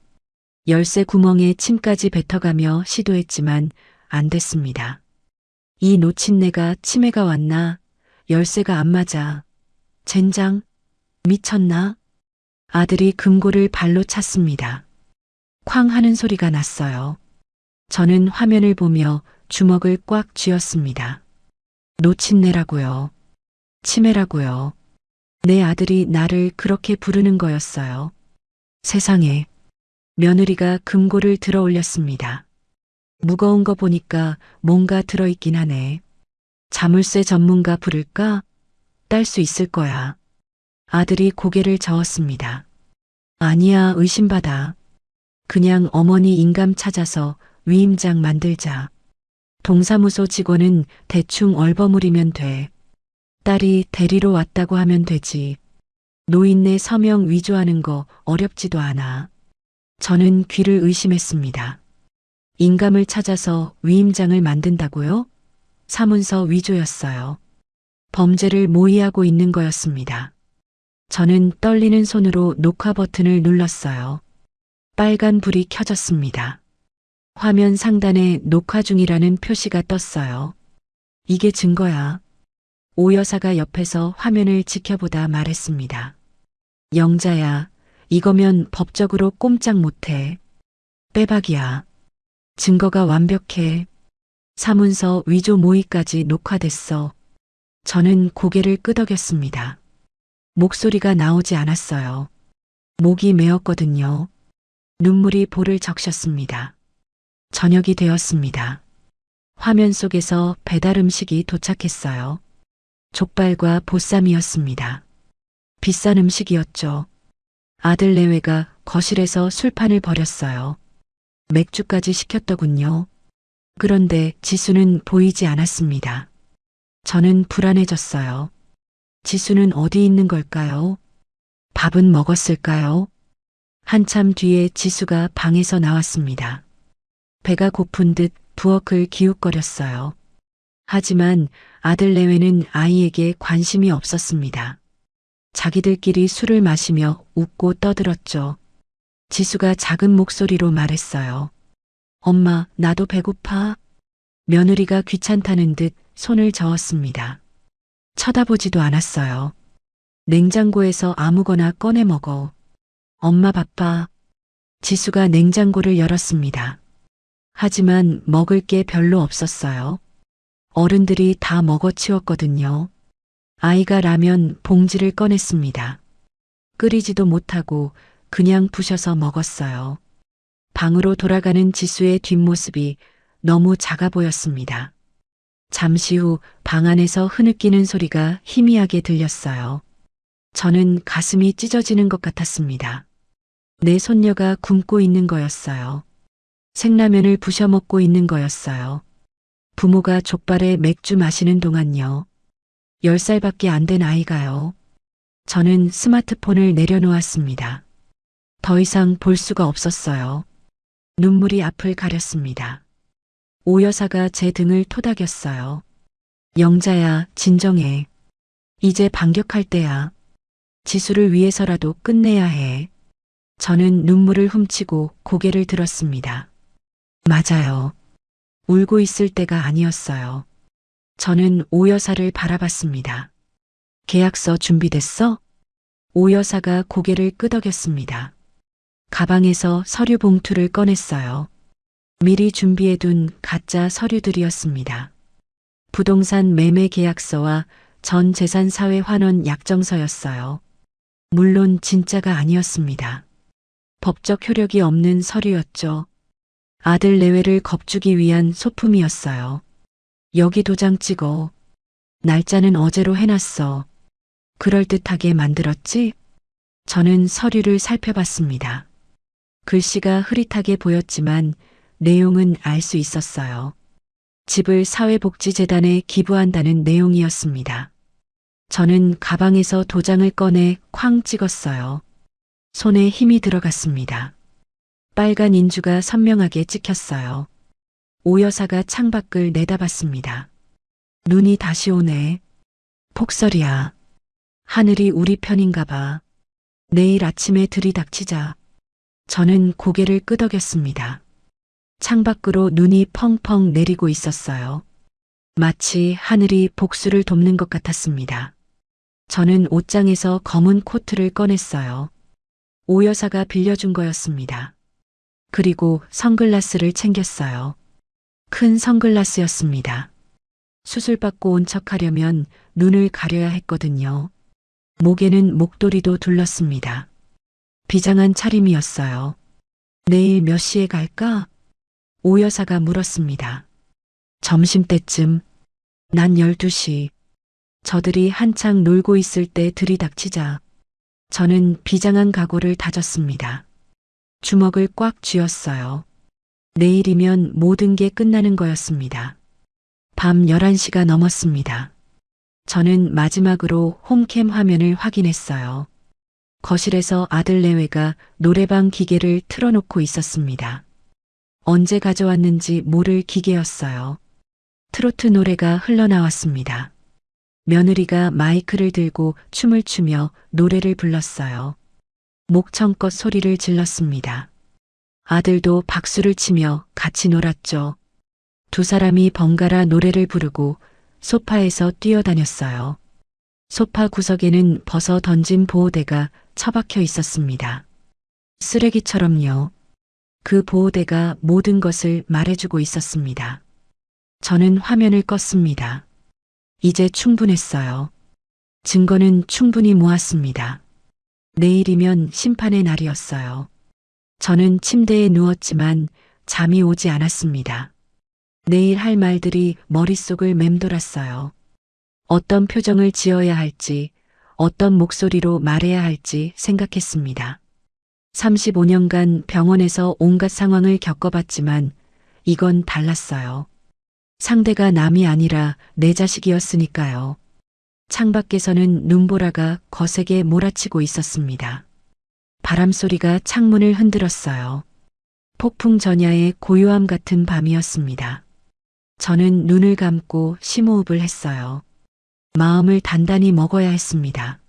열쇠 구멍에 침까지 뱉어가며 시도했지만 안 됐습니다. 이 놓친 내가 치매가 왔나? 열쇠가 안 맞아. 젠장? 미쳤나? 아들이 금고를 발로 찼습니다. 쾅 하는 소리가 났어요. 저는 화면을 보며 주먹을 꽉 쥐었습니다. 놓친 내라고요. 치매라고요. 내 아들이 나를 그렇게 부르는 거였어요. 세상에. 며느리가 금고를 들어 올렸습니다. 무거운 거 보니까 뭔가 들어있긴 하네. 자물쇠 전문가 부를까? 딸 수 있을 거야. 아들이 고개를 저었습니다. 아니야, 의심받아. 그냥 어머니 인감 찾아서 위임장 만들자. 동사무소 직원은 대충 얼버무리면 돼. 딸이 데리러 왔다고 하면 되지. 노인네 서명 위조하는 거 어렵지도 않아. 저는 귀를 의심했습니다. 인감을 찾아서 위임장을 만든다고요? 사문서 위조였어요. 범죄를 모의하고 있는 거였습니다. 저는 떨리는 손으로 녹화 버튼을 눌렀어요. 빨간 불이 켜졌습니다. 화면 상단에 녹화 중이라는 표시가 떴어요. 이게 증거야. 오 여사가 옆에서 화면을 지켜보다 말했습니다. 영자야, 이거면 법적으로 꼼짝 못해. 빼박이야. 증거가 완벽해. 사문서 위조 모의까지 녹화됐어. 저는 고개를 끄덕였습니다. 목소리가 나오지 않았어요. 목이 메었거든요. 눈물이 볼을 적셨습니다. 저녁이 되었습니다. 화면 속에서 배달 음식이 도착했어요. 족발과 보쌈이었습니다. 비싼 음식이었죠. 아들 내외가 거실에서 술판을 벌였어요. 맥주까지 시켰더군요. 그런데 지수는 보이지 않았습니다. 저는 불안해졌어요. 지수는 어디 있는 걸까요? 밥은 먹었을까요? 한참 뒤에 지수가 방에서 나왔습니다. 배가 고픈 듯 부엌을 기웃거렸어요. 하지만 아들 내외는 아이에게 관심이 없었습니다. 자기들끼리 술을 마시며 웃고 떠들었죠. 지수가 작은 목소리로 말했어요. 엄마, 나도 배고파. 며느리가 귀찮다는 듯 손을 저었습니다. 쳐다보지도 않았어요. 냉장고에서 아무거나 꺼내 먹어. 엄마 바빠. 지수가 냉장고를 열었습니다. 하지만 먹을 게 별로 없었어요. 어른들이 다 먹어치웠거든요. 아이가 라면 봉지를 꺼냈습니다. 끓이지도 못하고 그냥 부셔서 먹었어요. 방으로 돌아가는 지수의 뒷모습이 너무 작아 보였습니다. 잠시 후 방 안에서 흐느끼는 소리가 희미하게 들렸어요. 저는 가슴이 찢어지는 것 같았습니다. 내 손녀가 굶고 있는 거였어요. 생라면을 부셔 먹고 있는 거였어요. 부모가 족발에 맥주 마시는 동안요. 10살밖에 안 된 아이가요. 저는 스마트폰을 내려놓았습니다. 더 이상 볼 수가 없었어요. 눈물이 앞을 가렸습니다. 오 여사가 제 등을 토닥였어요. 영자야, 진정해. 이제 반격할 때야. 지수를 위해서라도 끝내야 해. 저는 눈물을 훔치고 고개를 들었습니다. 맞아요. 울고 있을 때가 아니었어요. 저는 오 여사를 바라봤습니다. 계약서 준비됐어? 오 여사가 고개를 끄덕였습니다. 가방에서 서류 봉투를 꺼냈어요. 미리 준비해둔 가짜 서류들이었습니다. 부동산 매매 계약서와 전 재산 사회 환원 약정서였어요. 물론 진짜가 아니었습니다. 법적 효력이 없는 서류였죠. 아들 내외를 겁주기 위한 소품이었어요. 여기 도장 찍어. 날짜는 어제로 해놨어. 그럴듯하게 만들었지? 저는 서류를 살펴봤습니다. 글씨가 흐릿하게 보였지만 내용은 알 수 있었어요. 집을 사회복지재단에 기부한다는 내용이었습니다. 저는 가방에서 도장을 꺼내 쾅 찍었어요. 손에 힘이 들어갔습니다. 빨간 인주가 선명하게 찍혔어요. 오 여사가 창밖을 내다봤습니다. 눈이 다시 오네. 폭설이야. 하늘이 우리 편인가 봐. 내일 아침에 들이닥치자. 저는 고개를 끄덕였습니다. 창밖으로 눈이 펑펑 내리고 있었어요. 마치 하늘이 복수를 돕는 것 같았습니다. 저는 옷장에서 검은 코트를 꺼냈어요. 오 여사가 빌려준 거였습니다. 그리고 선글라스를 챙겼어요. 큰 선글라스였습니다. 수술받고 온 척하려면 눈을 가려야 했거든요. 목에는 목도리도 둘렀습니다. 비장한 차림이었어요. 내일 몇 시에 갈까? 오 여사가 물었습니다. 점심때쯤. 난 12시. 저들이 한창 놀고 있을 때 들이닥치자. 저는 비장한 각오를 다졌습니다. 주먹을 꽉 쥐었어요. 내일이면 모든 게 끝나는 거였습니다. 밤 11시가 넘었습니다. 저는 마지막으로 홈캠 화면을 확인했어요. 거실에서 아들 내외가 노래방 기계를 틀어놓고 있었습니다. 언제 가져왔는지 모를 기계였어요. 트로트 노래가 흘러나왔습니다. 며느리가 마이크를 들고 춤을 추며 노래를 불렀어요. 목청껏 소리를 질렀습니다. 아들도 박수를 치며 같이 놀았죠. 두 사람이 번갈아 노래를 부르고 소파에서 뛰어다녔어요. 소파 구석에는 벗어 던진 보호대가 처박혀 있었습니다. 쓰레기처럼요. 그 보호대가 모든 것을 말해주고 있었습니다. 저는 화면을 껐습니다. 이제 충분했어요. 증거는 충분히 모았습니다. 내일이면 심판의 날이었어요. 저는 침대에 누웠지만 잠이 오지 않았습니다. 내일 할 말들이 머릿속을 맴돌았어요. 어떤 표정을 지어야 할지, 어떤 목소리로 말해야 할지 생각했습니다. 35년간 병원에서 온갖 상황을 겪어봤지만 이건 달랐어요. 상대가 남이 아니라 내 자식이었으니까요. 창밖에서는 눈보라가 거세게 몰아치고 있었습니다. 바람소리가 창문을 흔들었어요. 폭풍 전야의 고요함 같은 밤이었습니다. 저는 눈을 감고 심호흡을 했어요. 마음을 단단히 먹어야 했습니다.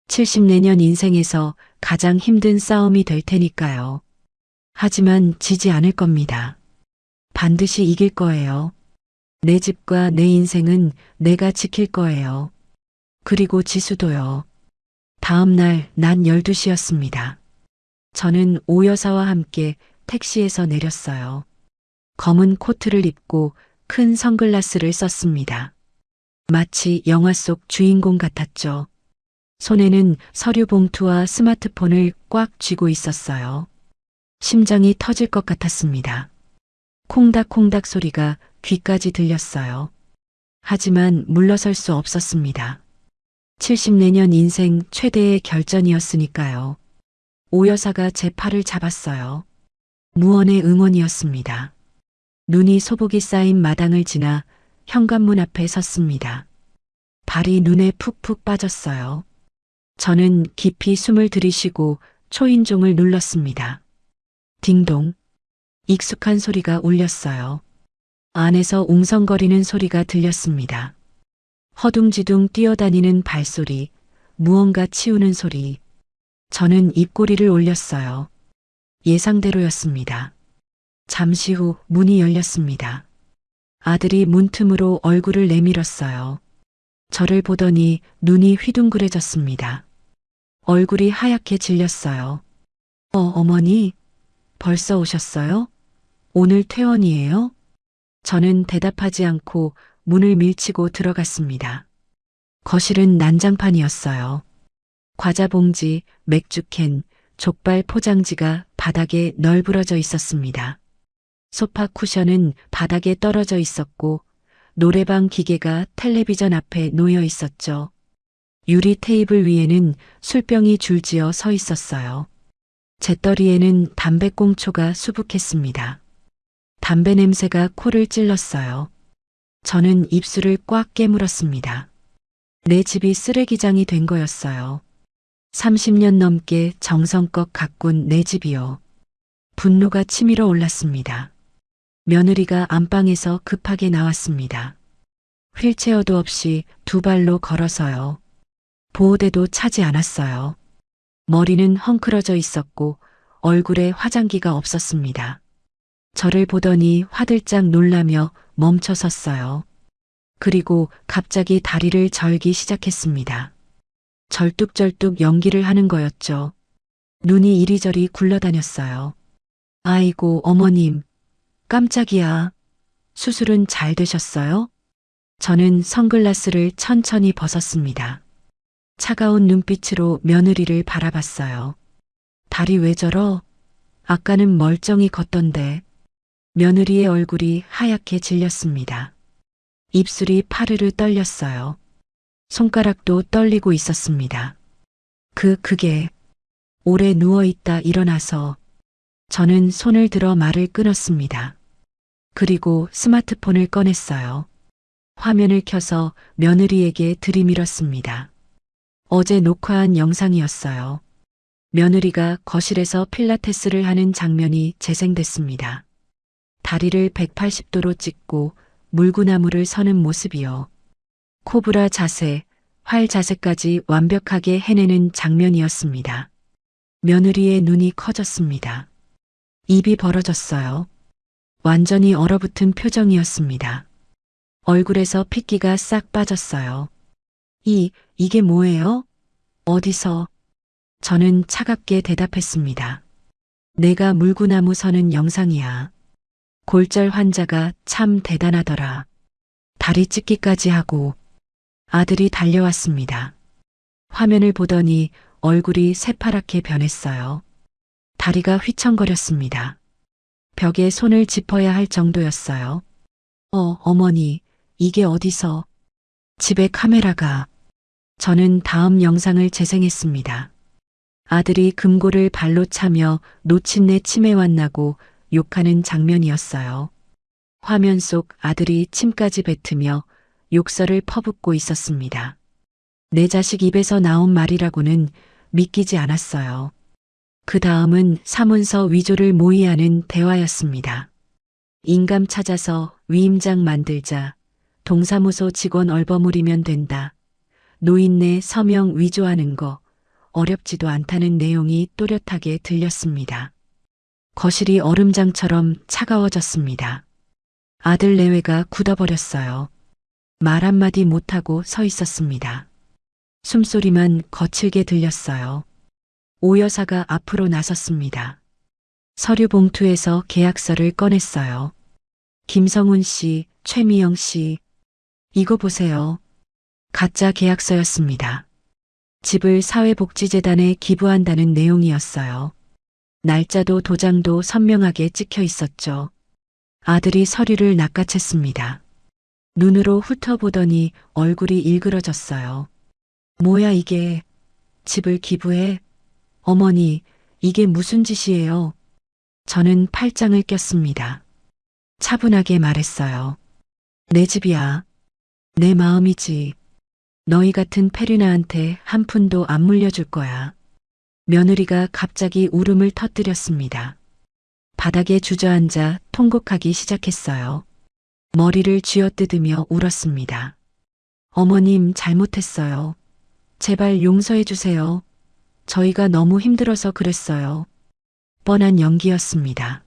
70내년 인생에서 가장 힘든 싸움이 될 테니까요. 하지만 지지 않을 겁니다. 반드시 이길 거예요. 내 집과 내 인생은 내가 지킬 거예요. 그리고 지수도요. 다음 날 낮 12시였습니다. 저는 오 여사와 함께 택시에서 내렸어요. 검은 코트를 입고 큰 선글라스를 썼습니다. 마치 영화 속 주인공 같았죠. 손에는 서류 봉투와 스마트폰을 꽉 쥐고 있었어요. 심장이 터질 것 같았습니다. 콩닥콩닥 소리가 귀까지 들렸어요. 하지만 물러설 수 없었습니다. 70내년 인생 최대의 결전이었으니까요. 오 여사가 제 팔을 잡았어요. 무언의 응원이었습니다. 눈이 소복이 쌓인 마당을 지나 현관문 앞에 섰습니다. 발이 눈에 푹푹 빠졌어요. 저는 깊이 숨을 들이쉬고 초인종을 눌렀습니다. 딩동. 익숙한 소리가 울렸어요. 안에서 웅성거리는 소리가 들렸습니다. 허둥지둥 뛰어다니는 발소리, 무언가 치우는 소리. 저는 입꼬리를 올렸어요. 예상대로였습니다. 잠시 후 문이 열렸습니다. 아들이 문틈으로 얼굴을 내밀었어요. 저를 보더니 눈이 휘둥그레졌습니다. 얼굴이 하얗게 질렸어요. 어머니, 벌써 오셨어요? 오늘 퇴원이에요? 저는 대답하지 않고 문을 밀치고 들어갔습니다. 거실은 난장판이었어요. 과자 봉지, 맥주캔, 족발 포장지가 바닥에 널브러져 있었습니다. 소파 쿠션은 바닥에 떨어져 있었고 노래방 기계가 텔레비전 앞에 놓여 있었죠. 유리 테이블 위에는 술병이 줄지어 서 있었어요. 재떨이에는 담배꽁초가 수북했습니다. 담배 냄새가 코를 찔렀어요. 저는 입술을 꽉 깨물었습니다. 내 집이 쓰레기장이 된 거였어요. 30년 넘게 정성껏 가꾼 내 집이요. 분노가 치밀어 올랐습니다. 며느리가 안방에서 급하게 나왔습니다. 휠체어도 없이 두 발로 걸어서요. 보호대도 차지 않았어요. 머리는 헝클어져 있었고 얼굴에 화장기가 없었습니다. 저를 보더니 화들짝 놀라며 멈춰 섰어요. 그리고 갑자기 다리를 절기 시작했습니다. 절뚝절뚝 연기를 하는 거였죠. 눈이 이리저리 굴러다녔어요. 아이고, 어머님. 깜짝이야. 수술은 잘 되셨어요? 저는 선글라스를 천천히 벗었습니다. 차가운 눈빛으로 며느리를 바라봤어요. 다리 왜 저러? 아까는 멀쩡히 걷던데. 며느리의 얼굴이 하얗게 질렸습니다. 입술이 파르르 떨렸어요. 손가락도 떨리고 있었습니다. 그게 오래 누워있다 일어나서 저는 손을 들어 말을 끊었습니다. 그리고 스마트폰을 꺼냈어요. 화면을 켜서 며느리에게 들이밀었습니다. 어제 녹화한 영상이었어요. 며느리가 거실에서 필라테스를 하는 장면이 재생됐습니다. 다리를 180도로 찢고 물구나무를 서는 모습이요. 코브라 자세, 활 자세까지 완벽하게 해내는 장면이었습니다. 며느리의 눈이 커졌습니다. 입이 벌어졌어요. 완전히 얼어붙은 표정이었습니다. 얼굴에서 핏기가 싹 빠졌어요. 이게 뭐예요? 어디서? 저는 차갑게 대답했습니다. 내가 물구나무 서는 영상이야. 골절 환자가 참 대단하더라. 다리 찢기까지 하고. 아들이 달려왔습니다. 화면을 보더니 얼굴이 새파랗게 변했어요. 다리가 휘청거렸습니다. 벽에 손을 짚어야 할 정도였어요. 어머니, 이게 어디서? 집에 카메라가. 저는 다음 영상을 재생했습니다. 아들이 금고를 발로 차며 노친내 치매와 나고 욕하는 장면이었어요. 화면 속 아들이 침까지 뱉으며 욕설을 퍼붓고 있었습니다. 내 자식 입에서 나온 말이라고는 믿기지 않았어요. 그 다음은 사문서 위조를 모의하는 대화였습니다. 인감 찾아서 위임장 만들자. 동사무소 직원 얼버무리면 된다. 노인네 서명 위조하는 거 어렵지도 않다는 내용이 또렷하게 들렸습니다. 거실이 얼음장처럼 차가워졌습니다. 아들 내외가 굳어버렸어요. 말 한마디 못하고 서 있었습니다. 숨소리만 거칠게 들렸어요. 오 여사가 앞으로 나섰습니다. 서류 봉투에서 계약서를 꺼냈어요. 김성훈 씨, 최미영 씨, 이거 보세요. 가짜 계약서였습니다. 집을 사회복지재단에 기부한다는 내용이었어요. 날짜도 도장도 선명하게 찍혀 있었죠. 아들이 서류를 낚아챘습니다. 눈으로 훑어보더니 얼굴이 일그러졌어요. 뭐야 이게? 집을 기부해? 어머니, 이게 무슨 짓이에요? 저는 팔짱을 꼈습니다. 차분하게 말했어요. 내 집이야. 내 마음이지. 너희 같은 페르나한테 한 푼도 안 물려줄 거야. 며느리가 갑자기 울음을 터뜨렸습니다. 바닥에 주저앉아 통곡하기 시작했어요. 머리를 쥐어뜯으며 울었습니다. 어머님 잘못했어요. 제발 용서해 주세요. 저희가 너무 힘들어서 그랬어요. 뻔한 연기였습니다.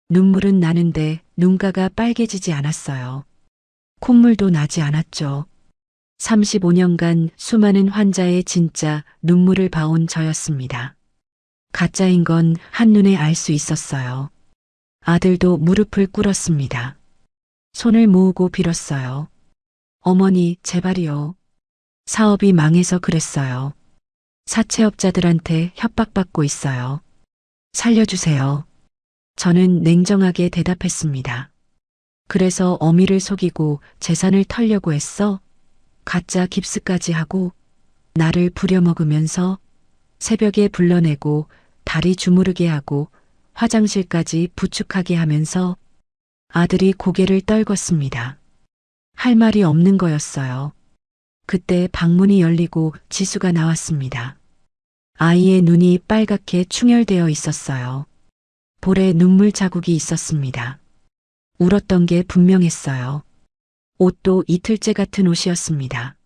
눈물은 나는데 눈가가 빨개지지 않았어요. 콧물도 나지 않았죠. 35년간 수많은 환자의 진짜 눈물을 봐온 저였습니다. 가짜인 건 한눈에 알 수 있었어요. 아들도 무릎을 꿇었습니다. 손을 모으고 빌었어요. 어머니, 제발이요. 사업이 망해서 그랬어요. 사채업자들한테 협박받고 있어요. 살려주세요. 저는 냉정하게 대답했습니다. 그래서 어미를 속이고 재산을 털려고 했어? 가짜 깁스까지 하고 나를 부려먹으면서 새벽에 불러내고 다리 주무르게 하고 화장실까지 부축하게 하면서 아들이 고개를 떨궜습니다. 할 말이 없는 거였어요. 그때 방문이 열리고 지수가 나왔습니다. 아이의 눈이 빨갛게 충혈되어 있었어요. 볼에 눈물 자국이 있었습니다. 울었던 게 분명했어요. 옷도 이틀째 같은 옷이었습니다.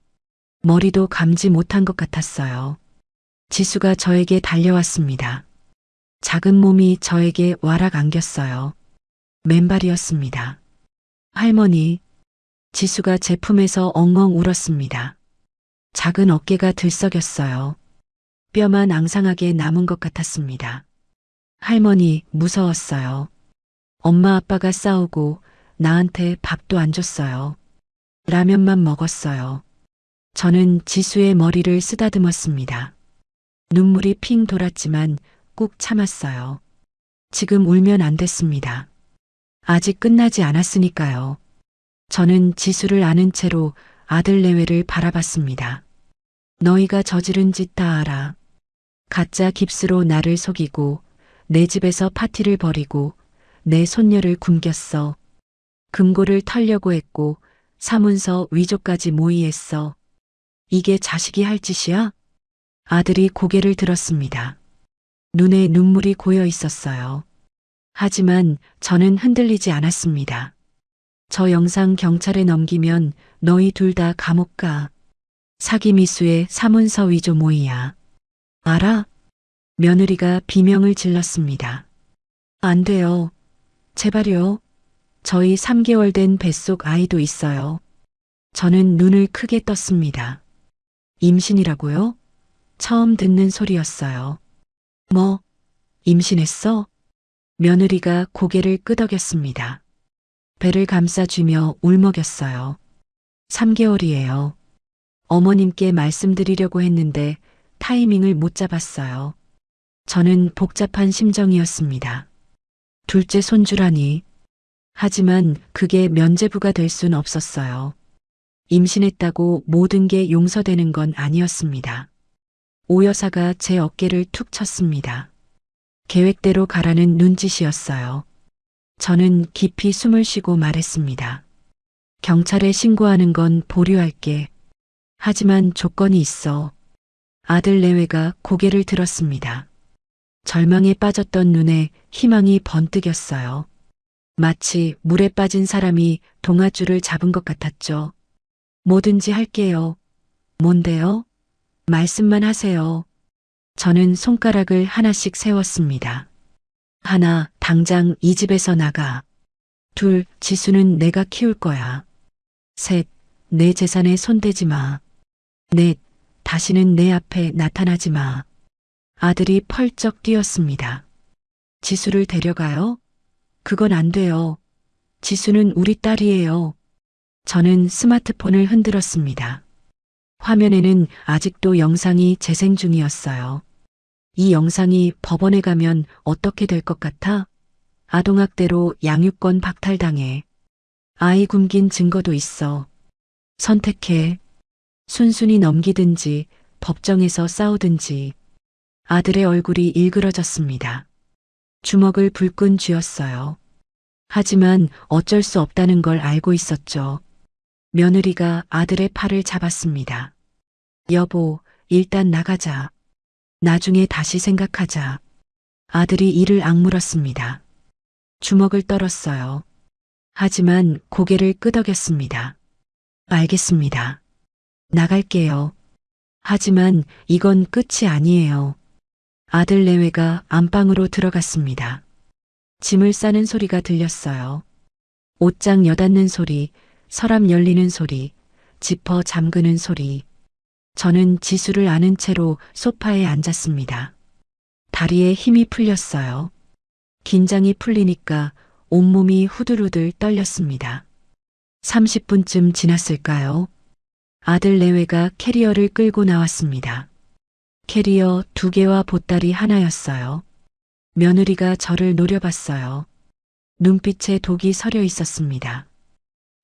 머리도 감지 못한 것 같았어요. 지수가 저에게 달려왔습니다. 작은 몸이 저에게 와락 안겼어요. 맨발이었습니다. 할머니, 지수가 제 품에서 엉엉 울었습니다. 작은 어깨가 들썩였어요. 뼈만 앙상하게 남은 것 같았습니다. 할머니, 무서웠어요. 엄마 아빠가 싸우고 나한테 밥도 안 줬어요. 라면만 먹었어요. 저는 지수의 머리를 쓰다듬었습니다. 눈물이 핑 돌았지만 꾹 참았어요. 지금 울면 안 됐습니다. 아직 끝나지 않았으니까요. 저는 지수를 아는 채로 아들 내외를 바라봤습니다. 너희가 저지른 짓 다 알아. 가짜 깁스로 나를 속이고 내 집에서 파티를 벌이고 내 손녀를 굶겼어. 금고를 털려고 했고 사문서 위조까지 모의했어. 이게 자식이 할 짓이야? 아들이 고개를 들었습니다. 눈에 눈물이 고여 있었어요. 하지만 저는 흔들리지 않았습니다. 저 영상 경찰에 넘기면 너희 둘 다 감옥 가. 사기 미수의 사문서 위조 모의야. 알아? 며느리가 비명을 질렀습니다. 안 돼요. 제발요. 저희 3개월 된 뱃속 아이도 있어요. 저는 눈을 크게 떴습니다. 임신이라고요? 처음 듣는 소리였어요. 뭐, 임신했어? 며느리가 고개를 끄덕였습니다. 배를 감싸주며 울먹였어요. 3개월이에요. 어머님께 말씀드리려고 했는데 타이밍을 못 잡았어요. 저는 복잡한 심정이었습니다. 둘째 손주라니. 하지만 그게 면죄부가 될 순 없었어요. 임신했다고 모든 게 용서되는 건 아니었습니다. 오 여사가 제 어깨를 툭 쳤습니다. 계획대로 가라는 눈짓이었어요. 저는 깊이 숨을 쉬고 말했습니다. 경찰에 신고하는 건 보류할게. 하지만 조건이 있어. 아들 내외가 고개를 들었습니다. 절망에 빠졌던 눈에 희망이 번뜩였어요. 마치 물에 빠진 사람이 동아줄을 잡은 것 같았죠. 뭐든지 할게요. 뭔데요? 말씀만 하세요. 저는 손가락을 하나씩 세웠습니다. 하나, 당장 이 집에서 나가. 둘, 지수는 내가 키울 거야. 셋, 내 재산에 손대지 마. 넷, 다시는 내 앞에 나타나지 마. 아들이 펄쩍 뛰었습니다. 지수를 데려가요? 그건 안 돼요. 지수는 우리 딸이에요. 저는 스마트폰을 흔들었습니다. 화면에는 아직도 영상이 재생 중이었어요. 이 영상이 법원에 가면 어떻게 될 것 같아? 아동학대로 양육권 박탈당해. 아이 굶긴 증거도 있어. 선택해. 순순히 넘기든지 법정에서 싸우든지. 아들의 얼굴이 일그러졌습니다. 주먹을 불끈 쥐었어요. 하지만 어쩔 수 없다는 걸 알고 있었죠. 며느리가 아들의 팔을 잡았습니다. 여보, 일단 나가자. 나중에 다시 생각하자. 아들이 이를 악물었습니다. 주먹을 떨었어요. 하지만 고개를 끄덕였습니다. 알겠습니다. 나갈게요. 하지만 이건 끝이 아니에요. 아들 내외가 안방으로 들어갔습니다. 짐을 싸는 소리가 들렸어요. 옷장 여닫는 소리, 서랍 열리는 소리, 지퍼 잠그는 소리. 저는 지수를 안은 채로 소파에 앉았습니다. 다리에 힘이 풀렸어요. 긴장이 풀리니까 온몸이 후들후들 떨렸습니다. 30분쯤 지났을까요? 아들 내외가 캐리어를 끌고 나왔습니다. 캐리어 2개와 보따리 하나였어요. 며느리가 저를 노려봤어요. 눈빛에 독이 서려 있었습니다.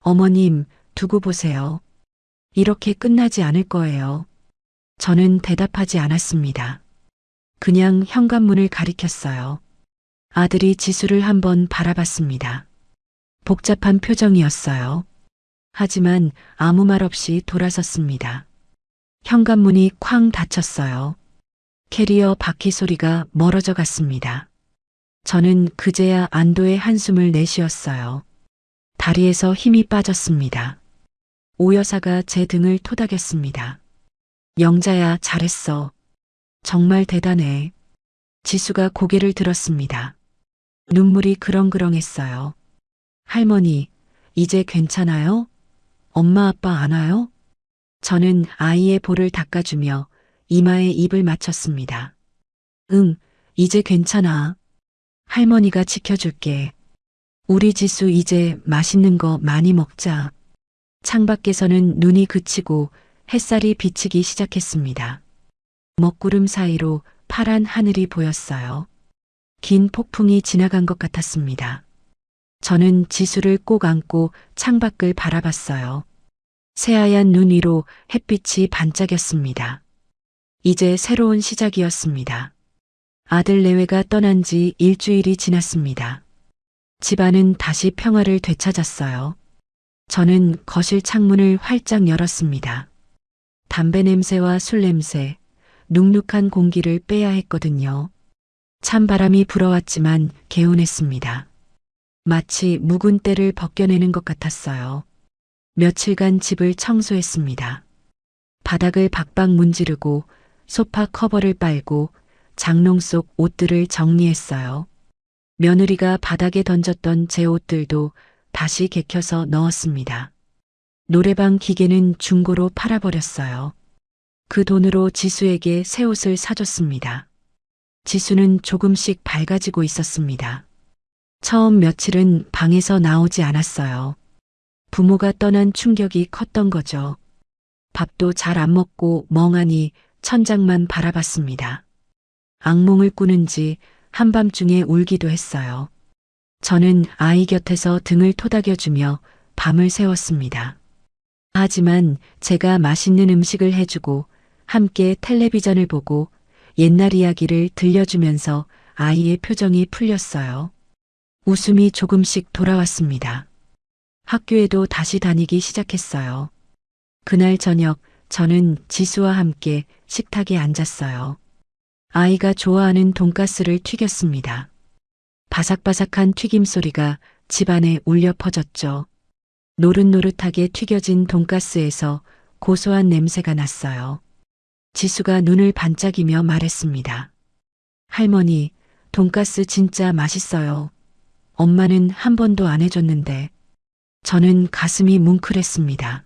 어머님, 두고 보세요. 이렇게 끝나지 않을 거예요. 저는 대답하지 않았습니다. 그냥 현관문을 가리켰어요. 아들이 지수를 한번 바라봤습니다. 복잡한 표정이었어요. 하지만 아무 말 없이 돌아섰습니다. 현관문이 쾅 닫혔어요. 캐리어 바퀴 소리가 멀어져 갔습니다. 저는 그제야 안도의 한숨을 내쉬었어요. 다리에서 힘이 빠졌습니다. 오 여사가 제 등을 토닥였습니다. 영자야, 잘했어. 정말 대단해. 지수가 고개를 들었습니다. 눈물이 그렁그렁했어요. 할머니, 이제 괜찮아요? 엄마 아빠 안 와요? 저는 아이의 볼을 닦아주며 이마에 입을 맞췄습니다. 응, 이제 괜찮아. 할머니가 지켜줄게. 우리 지수 이제 맛있는 거 많이 먹자. 창밖에서는 눈이 그치고 햇살이 비치기 시작했습니다. 먹구름 사이로 파란 하늘이 보였어요. 긴 폭풍이 지나간 것 같았습니다. 저는 지수를 꼭 안고 창밖을 바라봤어요. 새하얀 눈 위로 햇빛이 반짝였습니다. 이제 새로운 시작이었습니다. 아들 내외가 떠난 지 일주일이 지났습니다. 집안은 다시 평화를 되찾았어요. 저는 거실 창문을 활짝 열었습니다. 담배 냄새와 술 냄새, 눅눅한 공기를 빼야 했거든요. 찬바람이 불어왔지만 개운했습니다. 마치 묵은 때를 벗겨내는 것 같았어요. 며칠간 집을 청소했습니다. 바닥을 박박 문지르고 소파 커버를 빨고 장롱 속 옷들을 정리했어요. 며느리가 바닥에 던졌던 제 옷들도 다시 개켜서 넣었습니다. 노래방 기계는 중고로 팔아버렸어요. 그 돈으로 지수에게 새 옷을 사줬습니다. 지수는 조금씩 밝아지고 있었습니다. 처음 며칠은 방에서 나오지 않았어요. 부모가 떠난 충격이 컸던 거죠. 밥도 잘 안 먹고 멍하니 천장만 바라봤습니다. 악몽을 꾸는지 한밤중에 울기도 했어요. 저는 아이 곁에서 등을 토닥여주며 밤을 새웠습니다. 하지만 제가 맛있는 음식을 해주고 함께 텔레비전을 보고 옛날 이야기를 들려주면서 아이의 표정이 풀렸어요. 웃음이 조금씩 돌아왔습니다. 학교에도 다시 다니기 시작했어요. 그날 저녁 저는 지수와 함께 식탁에 앉았어요. 아이가 좋아하는 돈가스를 튀겼습니다. 바삭바삭한 튀김 소리가 집안에 울려 퍼졌죠. 노릇노릇하게 튀겨진 돈가스에서 고소한 냄새가 났어요. 지수가 눈을 반짝이며 말했습니다. 할머니, 돈가스 진짜 맛있어요. 엄마는 한 번도 안 해줬는데. 저는 가슴이 뭉클했습니다.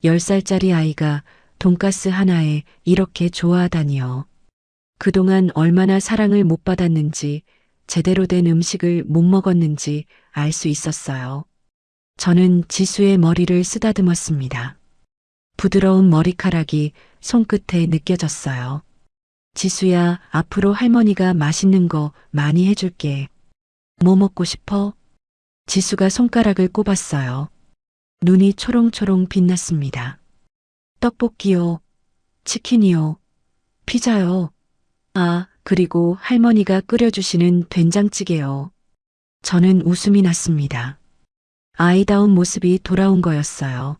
10살짜리 아이가 돈가스 하나에 이렇게 좋아하다니요. 그동안 얼마나 사랑을 못 받았는지, 제대로 된 음식을 못 먹었는지 알 수 있었어요. 저는 지수의 머리를 쓰다듬었습니다. 부드러운 머리카락이 손끝에 느껴졌어요. 지수야, 앞으로 할머니가 맛있는 거 많이 해줄게. 뭐 먹고 싶어? 지수가 손가락을 꼽았어요. 눈이 초롱초롱 빛났습니다. 떡볶이요. 치킨이요. 피자요. 아, 그리고 할머니가 끓여주시는 된장찌개요. 저는 웃음이 났습니다. 아이다운 모습이 돌아온 거였어요.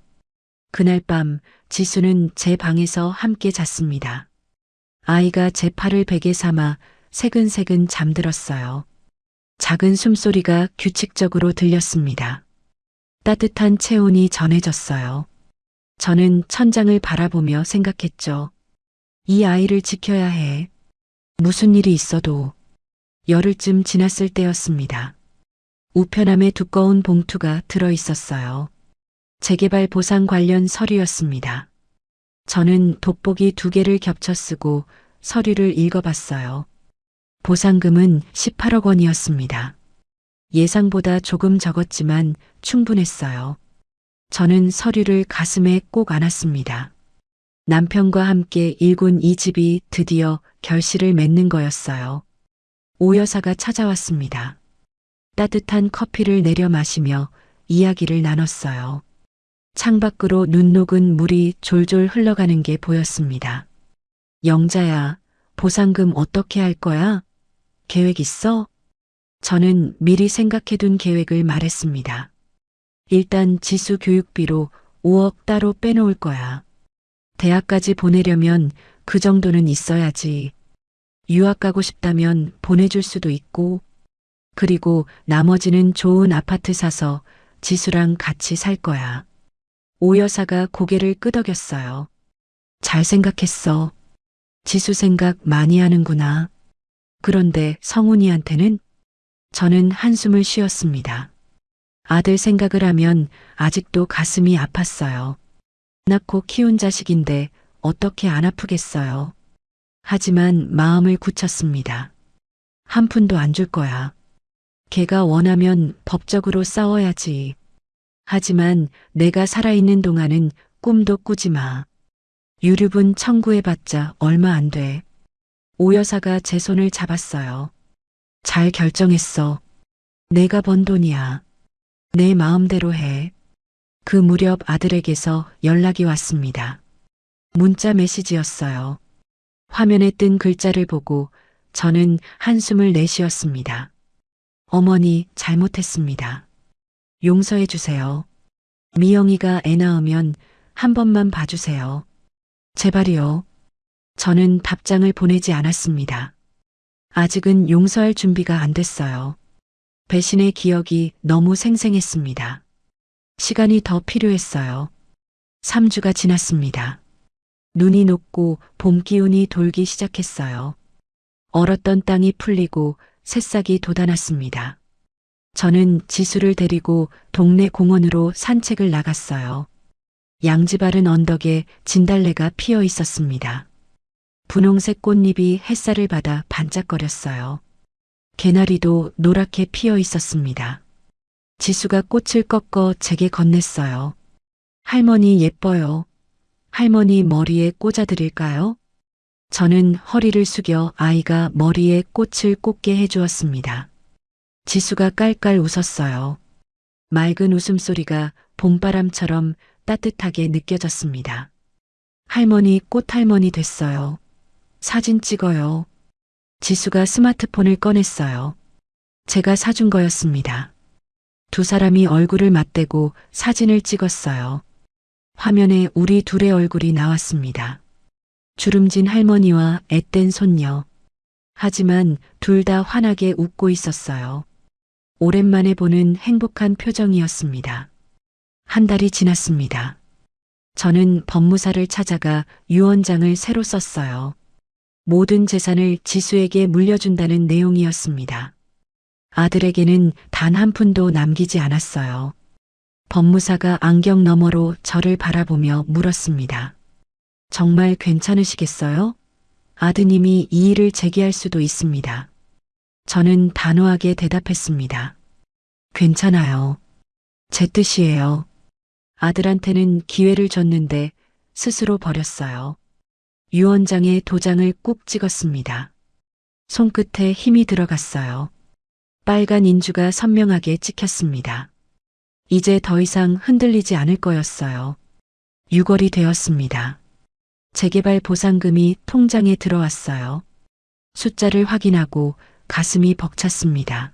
그날 밤 지수는 제 방에서 함께 잤습니다. 아이가 제 팔을 베개 삼아 새근새근 잠들었어요. 작은 숨소리가 규칙적으로 들렸습니다. 따뜻한 체온이 전해졌어요. 저는 천장을 바라보며 생각했죠. 이 아이를 지켜야 해. 무슨 일이 있어도. 열흘쯤 지났을 때였습니다. 우편함에 두꺼운 봉투가 들어 있었어요. 재개발 보상 관련 서류였습니다. 저는 돋보기 2개를 겹쳐 쓰고 서류를 읽어봤어요. 보상금은 18억 원이었습니다. 예상보다 조금 적었지만 충분했어요. 저는 서류를 가슴에 꼭 안았습니다. 남편과 함께 일군 이 집이 드디어 결실을 맺는 거였어요. 오 여사가 찾아왔습니다. 따뜻한 커피를 내려 마시며 이야기를 나눴어요. 창밖으로 눈 녹은 물이 졸졸 흘러가는 게 보였습니다. 영자야, 보상금 어떻게 할 거야? 계획 있어? 저는 미리 생각해둔 계획을 말했습니다. 일단 지수 교육비로 5억 따로 빼놓을 거야. 대학까지 보내려면 그 정도는 있어야지. 유학 가고 싶다면 보내줄 수도 있고, 그리고 나머지는 좋은 아파트 사서 지수랑 같이 살 거야. 오 여사가 고개를 끄덕였어요. 잘 생각했어. 지수 생각 많이 하는구나. 그런데 성훈이한테는? 저는 한숨을 쉬었습니다. 아들 생각을 하면 아직도 가슴이 아팠어요. 낳고 키운 자식인데 어떻게 안 아프겠어요. 하지만 마음을 굳혔습니다. 한 푼도 안 줄 거야. 걔가 원하면 법적으로 싸워야지. 하지만 내가 살아있는 동안은 꿈도 꾸지 마. 유류분 청구해봤자 얼마 안 돼. 오 여사가 제 손을 잡았어요. 잘 결정했어. 내가 번 돈이야. 내 마음대로 해. 그 무렵 아들에게서 연락이 왔습니다. 문자 메시지였어요. 화면에 뜬 글자를 보고 저는 한숨을 내쉬었습니다. 어머니, 잘못했습니다. 용서해 주세요. 미영이가 애 낳으면 한 번만 봐주세요. 제발이요. 저는 답장을 보내지 않았습니다. 아직은 용서할 준비가 안 됐어요. 배신의 기억이 너무 생생했습니다. 시간이 더 필요했어요. 3주가 지났습니다. 눈이 녹고 봄 기운이 돌기 시작했어요. 얼었던 땅이 풀리고 새싹이 돋아났습니다. 저는 지수를 데리고 동네 공원으로 산책을 나갔어요. 양지 바른 언덕에 진달래가 피어 있었습니다. 분홍색 꽃잎이 햇살을 받아 반짝거렸어요. 개나리도 노랗게 피어 있었습니다. 지수가 꽃을 꺾어 제게 건넸어요. 할머니 예뻐요. 할머니 머리에 꽂아드릴까요? 저는 허리를 숙여 아이가 머리에 꽃을 꽂게 해주었습니다. 지수가 깔깔 웃었어요. 맑은 웃음소리가 봄바람처럼 따뜻하게 느껴졌습니다. 할머니 꽃할머니 됐어요. 사진 찍어요. 지수가 스마트폰을 꺼냈어요. 제가 사준 거였습니다. 두 사람이 얼굴을 맞대고 사진을 찍었어요. 화면에 우리 둘의 얼굴이 나왔습니다. 주름진 할머니와 앳된 손녀. 하지만 둘 다 환하게 웃고 있었어요. 오랜만에 보는 행복한 표정이었습니다. 한 달이 지났습니다. 저는 법무사를 찾아가 유언장을 새로 썼어요. 모든 재산을 지수에게 물려준다는 내용이었습니다. 아들에게는 단 한 푼도 남기지 않았어요. 법무사가 안경 너머로 저를 바라보며 물었습니다. 정말 괜찮으시겠어요? 아드님이 이 일을 제기할 수도 있습니다. 저는 단호하게 대답했습니다. 괜찮아요. 제 뜻이에요. 아들한테는 기회를 줬는데 스스로 버렸어요. 유언장에 도장을 꾹 찍었습니다. 손끝에 힘이 들어갔어요. 빨간 인주가 선명하게 찍혔습니다. 이제 더 이상 흔들리지 않을 거였어요. 6월이 되었습니다. 재개발 보상금이 통장에 들어왔어요. 숫자를 확인하고 가슴이 벅찼습니다.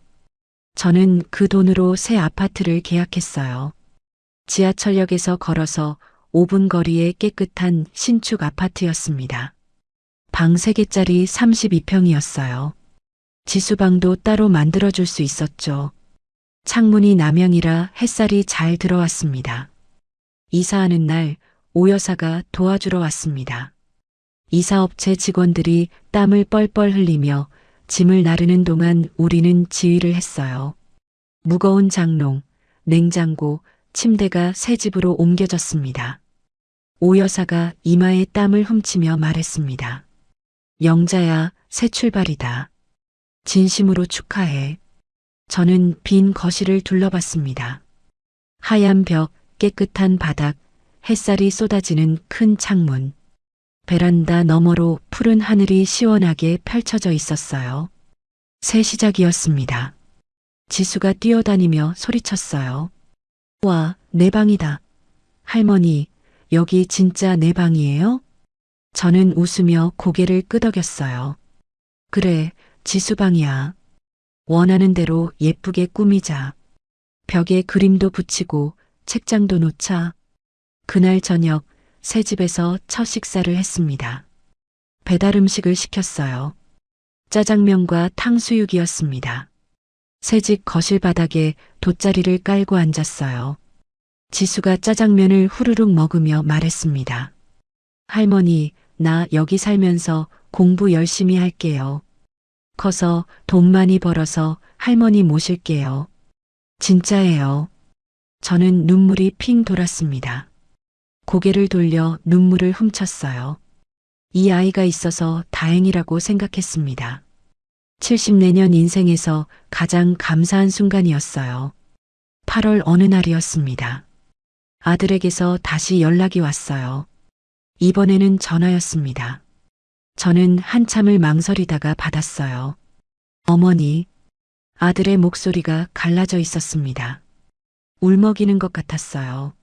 저는 그 돈으로 새 아파트를 계약했어요. 지하철역에서 걸어서 5분 거리의 깨끗한 신축 아파트였습니다. 방 3개짜리 32평이었어요. 지수방도 따로 만들어줄 수 있었죠. 창문이 남향이라 햇살이 잘 들어왔습니다. 이사하는 날 오 여사가 도와주러 왔습니다. 이사업체 직원들이 땀을 뻘뻘 흘리며 짐을 나르는 동안 우리는 지휘를 했어요. 무거운 장롱, 냉장고, 침대가 새 집으로 옮겨졌습니다. 오 여사가 이마에 땀을 훔치며 말했습니다. 영자야, 새 출발이다. 진심으로 축하해. 저는 빈 거실을 둘러봤습니다. 하얀 벽, 깨끗한 바닥, 햇살이 쏟아지는 큰 창문. 베란다 너머로 푸른 하늘이 시원하게 펼쳐져 있었어요. 새 시작이었습니다. 지수가 뛰어다니며 소리쳤어요. 와, 내 방이다. 할머니, 여기 진짜 내 방이에요? 저는 웃으며 고개를 끄덕였어요. 그래, 지수 방이야. 원하는 대로 예쁘게 꾸미자. 벽에 그림도 붙이고 책장도 놓자. 그날 저녁 새 집에서 첫 식사를 했습니다. 배달 음식을 시켰어요. 짜장면과 탕수육이었습니다. 새집 거실 바닥에 돗자리를 깔고 앉았어요. 지수가 짜장면을 후루룩 먹으며 말했습니다. 할머니, 나 여기 살면서 공부 열심히 할게요. 커서 돈 많이 벌어서 할머니 모실게요. 진짜예요. 저는 눈물이 핑 돌았습니다. 고개를 돌려 눈물을 훔쳤어요. 이 아이가 있어서 다행이라고 생각했습니다. 70내년 인생에서 가장 감사한 순간이었어요. 8월 어느 날이었습니다. 아들에게서 다시 연락이 왔어요. 이번에는 전화였습니다. 저는 한참을 망설이다가 받았어요. 어머니, 아들의 목소리가 갈라져 있었습니다. 울먹이는 것 같았어요.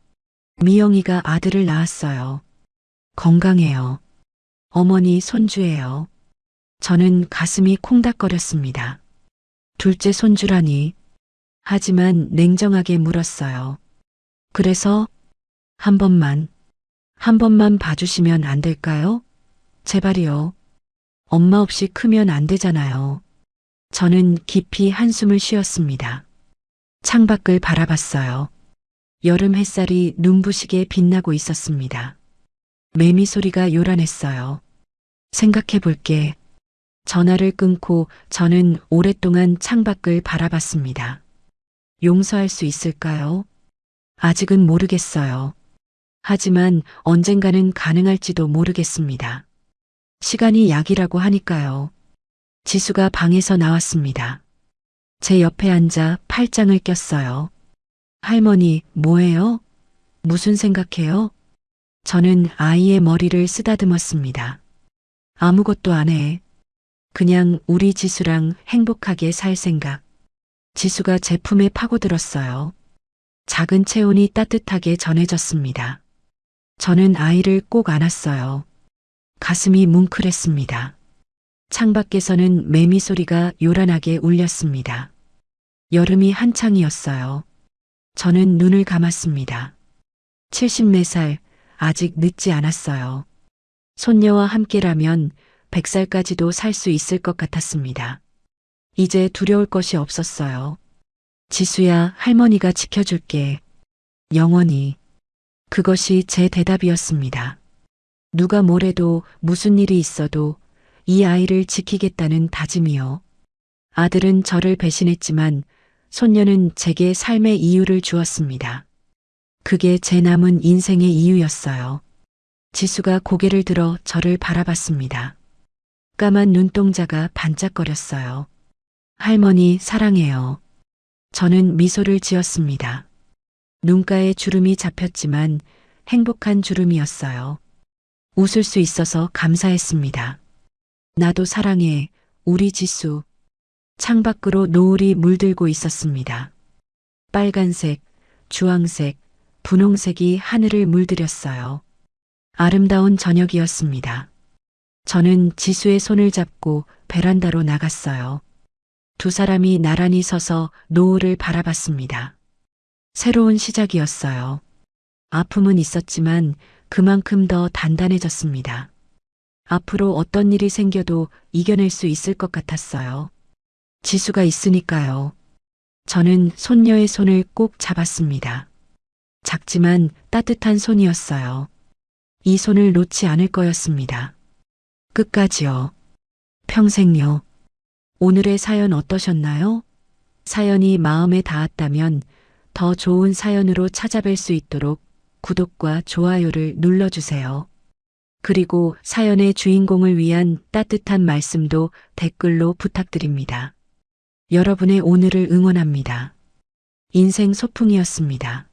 미영이가 아들을 낳았어요. 건강해요. 어머니 손주예요. 저는 가슴이 콩닥거렸습니다. 둘째 손주라니. 하지만 냉정하게 물었어요. 그래서 한 번만 봐주시면 안 될까요? 제발이요. 엄마 없이 크면 안 되잖아요. 저는 깊이 한숨을 쉬었습니다. 창밖을 바라봤어요. 여름 햇살이 눈부시게 빛나고 있었습니다. 매미 소리가 요란했어요. 생각해 볼게. 전화를 끊고 저는 오랫동안 창밖을 바라봤습니다. 용서할 수 있을까요? 아직은 모르겠어요. 하지만 언젠가는 가능할지도 모르겠습니다. 시간이 약이라고 하니까요. 지수가 방에서 나왔습니다. 제 옆에 앉아 팔짱을 꼈어요. 할머니, 뭐해요? 무슨 생각해요? 저는 아이의 머리를 쓰다듬었습니다. 아무것도 안 해. 그냥 우리 지수랑 행복하게 살 생각. 지수가 제 품에 파고들었어요. 작은 체온이 따뜻하게 전해졌습니다. 저는 아이를 꼭 안았어요. 가슴이 뭉클했습니다. 창밖에서는 매미 소리가 요란하게 울렸습니다. 여름이 한창이었어요. 저는 눈을 감았습니다. 74살, 아직 늦지 않았어요. 손녀와 함께라면 100살까지도 살 수 있을 것 같았습니다. 이제 두려울 것이 없었어요. 지수야, 할머니가 지켜줄게. 영원히. 그것이 제 대답이었습니다. 누가 뭐래도 무슨 일이 있어도 이 아이를 지키겠다는 다짐이요. 아들은 저를 배신했지만 손녀는 제게 삶의 이유를 주었습니다. 그게 제 남은 인생의 이유였어요. 지수가 고개를 들어 저를 바라봤습니다. 까만 눈동자가 반짝거렸어요. 할머니 사랑해요. 저는 미소를 지었습니다. 눈가에 주름이 잡혔지만 행복한 주름이었어요. 웃을 수 있어서 감사했습니다. 나도 사랑해, 우리 지수. 창밖으로 노을이 물들고 있었습니다. 빨간색, 주황색, 분홍색이 하늘을 물들였어요. 아름다운 저녁이었습니다. 저는 지수의 손을 잡고 베란다로 나갔어요. 두 사람이 나란히 서서 노을을 바라봤습니다. 새로운 시작이었어요. 아픔은 있었지만 그만큼 더 단단해졌습니다. 앞으로 어떤 일이 생겨도 이겨낼 수 있을 것 같았어요. 지수가 있으니까요. 저는 손녀의 손을 꼭 잡았습니다. 작지만 따뜻한 손이었어요. 이 손을 놓지 않을 거였습니다. 끝까지요. 평생요. 오늘의 사연 어떠셨나요? 사연이 마음에 닿았다면 더 좋은 사연으로 찾아뵐 수 있도록 구독과 좋아요를 눌러주세요. 그리고 사연의 주인공을 위한 따뜻한 말씀도 댓글로 부탁드립니다. 여러분의 오늘을 응원합니다. 인생 소풍이었습니다.